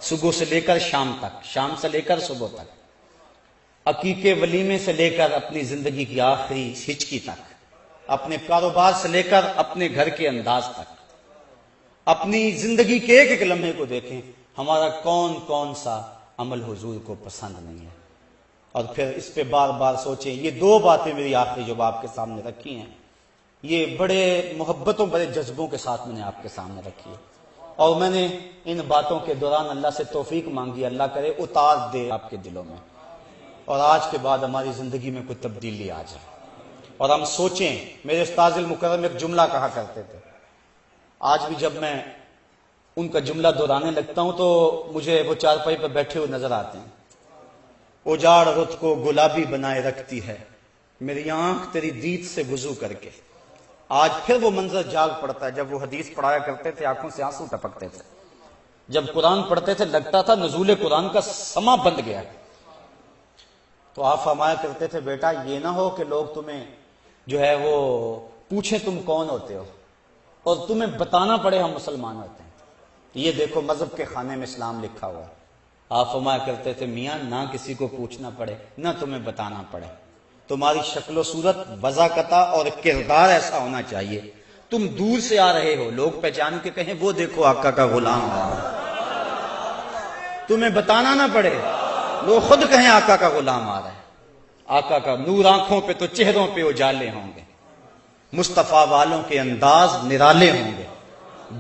صبح سے لے کر شام تک، شام سے لے کر صبح تک، عقیقے ولیمے سے لے کر اپنی زندگی کی آخری ہچکی تک، اپنے کاروبار سے لے کر اپنے گھر کے انداز تک، اپنی زندگی کے ایک ایک لمحے کو دیکھیں، ہمارا کون کون سا عمل حضور کو پسند نہیں ہے، اور پھر اس پہ بار بار سوچیں۔ یہ 2 باتیں میری آخری جو آپ کے سامنے رکھی ہیں، یہ بڑے محبتوں، بڑے جذبوں کے ساتھ میں نے آپ کے سامنے رکھی ہے، اور میں نے ان باتوں کے دوران اللہ سے توفیق مانگی، اللہ کرے اتار دے آپ کے دلوں میں، اور آج کے بعد ہماری زندگی میں کوئی تبدیلی آ جائے، اور ہم سوچیں۔ میرے استاذ المکرم ایک جملہ کہا کرتے تھے، آج بھی جب میں ان کا جملہ دہرانے لگتا ہوں تو مجھے وہ چارپائی پر بیٹھے ہوئے نظر آتے ہیں۔ اجاڑ رت کو گلابی بنائے رکھتی ہے میری آنکھ تیری دید سے وضو کر کے۔ آج پھر وہ منظر جاگ پڑتا ہے، جب وہ حدیث پڑھایا کرتے تھے آنکھوں سے آنسو ٹپکتے تھے، جب قرآن پڑھتے تھے لگتا تھا نزول قرآن کا سما بند گیا۔ تو آپ فرمایا کرتے تھے بیٹا یہ نہ ہو کہ لوگ تمہیں جو ہے وہ پوچھیں تم کون ہوتے ہو، اور تمہیں بتانا پڑے ہم مسلمان ہوتے ہیں۔ یہ دیکھو مذہب کے خانے میں اسلام لکھا ہوا ہے۔ آپ فرمایا کرتے تھے میاں نہ کسی کو پوچھنا پڑے نہ تمہیں بتانا پڑے، تمہاری شکل و صورت، وضاقتہ اور کردار ایسا ہونا چاہیے، تم دور سے آ رہے ہو لوگ پہچان کے کہیں وہ دیکھو آقا کا غلام آ رہا ہے، تمہیں بتانا نہ پڑے، لوگ خود کہیں آقا کا غلام آ رہا ہے۔ آقا کا نور آنکھوں پہ تو چہروں پہ اجالے ہوں گے، مصطفیٰ والوں کے انداز نرالے ہوں گے،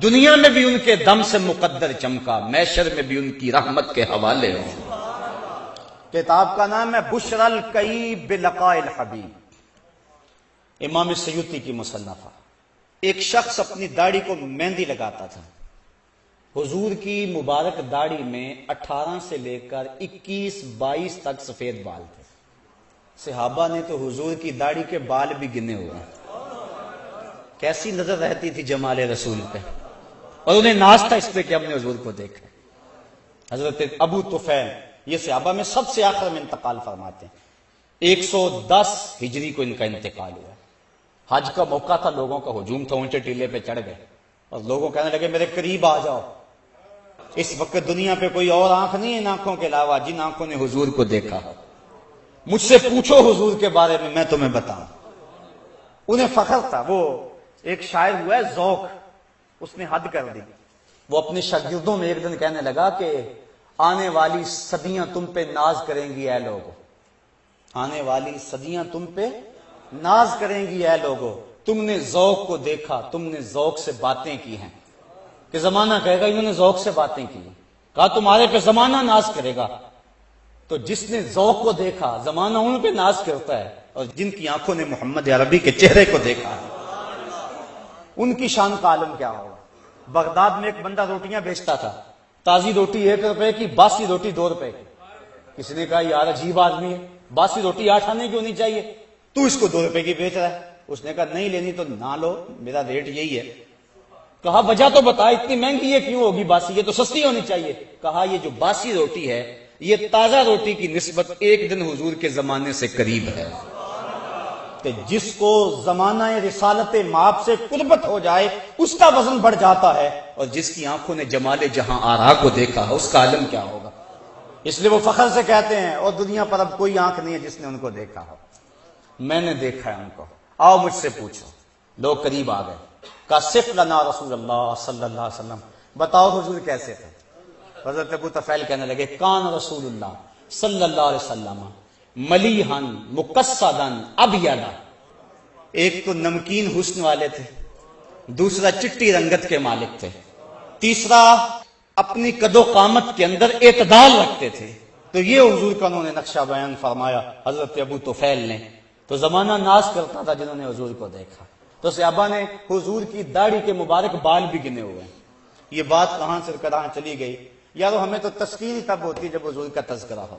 دنیا میں بھی ان کے دم سے مقدر چمکا، محشر میں بھی ان کی رحمت کے حوالے ہوں گے۔ کتاب کا نام ہے بشر الکئی بلقاء الحبیب، امام سیوطی کی مصنفہ۔ ایک شخص اپنی داڑھی کو مہندی لگاتا تھا، حضور کی مبارک داڑھی میں 18 سے لے کر 21-22 تک سفید بال تھے۔ صحابہ نے تو حضور کی داڑھی کے بال بھی گنے ہوئے ہیں۔ کیسی نظر رہتی تھی جمال رسول پہ، اور انہیں ناز تھا اس پہ کہ ہم نے حضور کو دیکھا۔ حضرت ابو طفیل یہ صحابہ میں سب سے آخر میں انتقال فرماتے ہیں، 110 ہجری کو ان کا انتقال ہوا۔ حج کا موقع تھا، لوگوں کا ہجوم تھا، اونچے ٹیلے پہ چڑھ گئے اور لوگوں کہنے لگے میرے قریب آ جاؤ۔ اس وقت دنیا پہ کوئی اور آنکھ نہیں ان آنکھوں کے علاوہ جن آنکھوں نے حضور کو دیکھا، مجھ سے پوچھو حضور کے بارے میں تمہیں بتاؤں۔ انہیں فخر تھا، وہ ایک شاعر ہوا ہے ذوق، اس نے حد کر دی۔ وہ اپنے شاگردوں میں ایک دن کہنے لگا کہ آنے والی صدیاں تم پہ ناز کریں گی اے لوگو، آنے والی صدیاں تم پہ ناز کریں گی اے لوگو، تم نے ذوق کو دیکھا، تم نے ذوق سے باتیں کی ہیں، کہ زمانہ کہے گا انہوں نے ذوق سے باتیں کی ہیں، کہا تمہارے پہ زمانہ ناز کرے گا، تو جس نے ذوق کو دیکھا زمانہ ان پہ ناز کرتا ہے، اور جن کی آنکھوں نے محمد عربی کے چہرے کو دیکھا ان کی شان کا عالم کیا ہوگا۔ بغداد میں ایک بندہ روٹیاں بیچتا تھا، تازی روٹی 1 روپے کی، باسی روٹی 2 روپے کی۔ کسی نے کہا یار عجیب آدمی ہے، باسی روٹی 8 آنے کی ہونی چاہیے، تو اس کو 2 روپے کی بیچ رہا ہے۔ اس نے کہا نہیں لینی تو نہ لو، میرا ریٹ یہی ہے۔ کہا وجہ تو بتا، اتنی مہنگی یہ کیوں ہوگی باسی، یہ تو سستی ہونی چاہیے۔ کہا یہ جو باسی روٹی ہے یہ تازہ روٹی کی نسبت 1 دن حضور کے زمانے سے قریب ہے، کہ جس کو زمانہ رسالت مآب سے قربت ہو جائے اس کا وزن بڑھ جاتا ہے، اور جس کی آنکھوں نے جمال جہاں آرا کو دیکھا اس کا عالم کیا ہوگا۔ اس لیے وہ فخر سے کہتے ہیں اور دنیا پر اب کوئی آنکھ نہیں ہے جس نے ان کو دیکھا ہو، میں نے دیکھا ہے ان کو، آؤ مجھ سے پوچھو۔ لوگ قریب آ گئے، کہا صف لنا رسول اللہ صلی اللہ علیہ وسلم، بتاؤ حضور کیسے تھے۔ حضرت ابو طفیل کہنے لگے کان رسول اللہ صلی اللہ علیہ وسلم ملیحن مقصدن ابیض، ایک تو نمکین حسن والے تھے، دوسرا چٹی رنگت کے مالک تھے، تیسرا اپنی قد و قامت کے اندر اعتدال رکھتے تھے۔ تو یہ حضور کا انہوں نے نقشہ بیان فرمایا حضرت ابو طفیل نے۔ تو زمانہ ناز کرتا تھا جنہوں نے حضور کو دیکھا۔ تو صحابہ نے حضور کی داڑھی کے مبارک بال بھی گنے ہوئے ہیں۔ یہ بات کہاں سے کہاں چلی گئی یارو، ہمیں تو تذکیر ہی تب ہوتی جب حضور کا تذکرہ ہو۔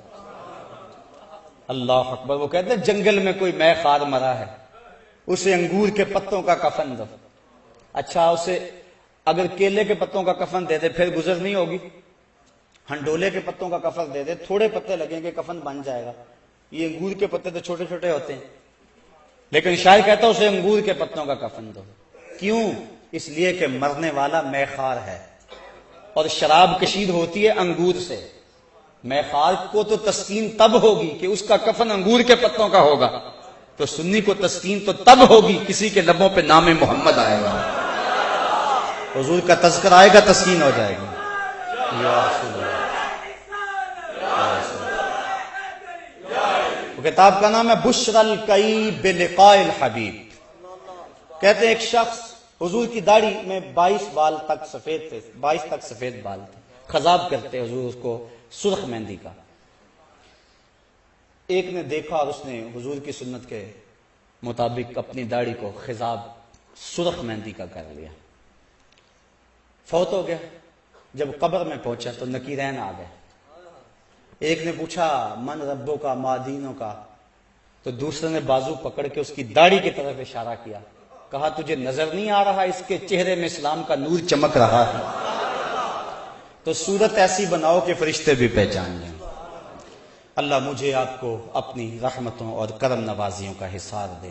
اللہ اکبر۔ وہ کہتے ہیں جنگل میں کوئی مے خار مرا ہے، اسے انگور کے پتوں کا کفن دو۔ اچھا اسے اگر کیلے کے پتوں کا کفن دے دے پھر گزر نہیں ہوگی، ہنڈولے کے پتوں کا کفن دے دے، تھوڑے پتے لگیں گے کفن بن جائے گا۔ یہ انگور کے پتے تو چھوٹے چھوٹے ہوتے ہیں، لیکن شاعر کہتا ہے اسے انگور کے پتوں کا کفن دو۔ کیوں؟ اس لیے کہ مرنے والا میخار ہے، اور شراب کشید ہوتی ہے انگور سے۔ میخار کو تو تسکین تب ہوگی کہ اس کا کفن انگور کے پتوں کا ہوگا، تو سنی کو تسکین تو تب ہوگی کسی کے لبوں پہ نام محمد آئے گا، حضور کا تذکر آئے گا تسکین ہو جائے گی۔ یا رسول اللہ۔ کتاب کا نام ہے بشر الکئی بلقاء الحبیب۔ کہتے ہیں ایک شخص، حضور کی داڑھی میں 22 بال تک سفید تھے، 22 تک سفید بال تھے، خضاب کرتے حضور اس کو سرخ مہندی کا۔ ایک نے دیکھا اور اس نے حضور کی سنت کے مطابق اپنی داڑھی کو خضاب سرخ مہندی کا کر لیا، فوت ہو گیا۔ جب قبر میں پہنچا تو نکیرین آ گئے۔ ایک نے پوچھا من ربوں کا ما دینوں کا، تو دوسرے نے بازو پکڑ کے اس کی داڑھی کی طرف اشارہ کیا، کہا تجھے نظر نہیں آ رہا اس کے چہرے میں اسلام کا نور چمک رہا ہے؟ تو صورت ایسی بناؤ کہ فرشتے بھی پہچان لیں۔ اللہ مجھے آپ کو اپنی رحمتوں اور کرم نوازیوں کا حصار دے۔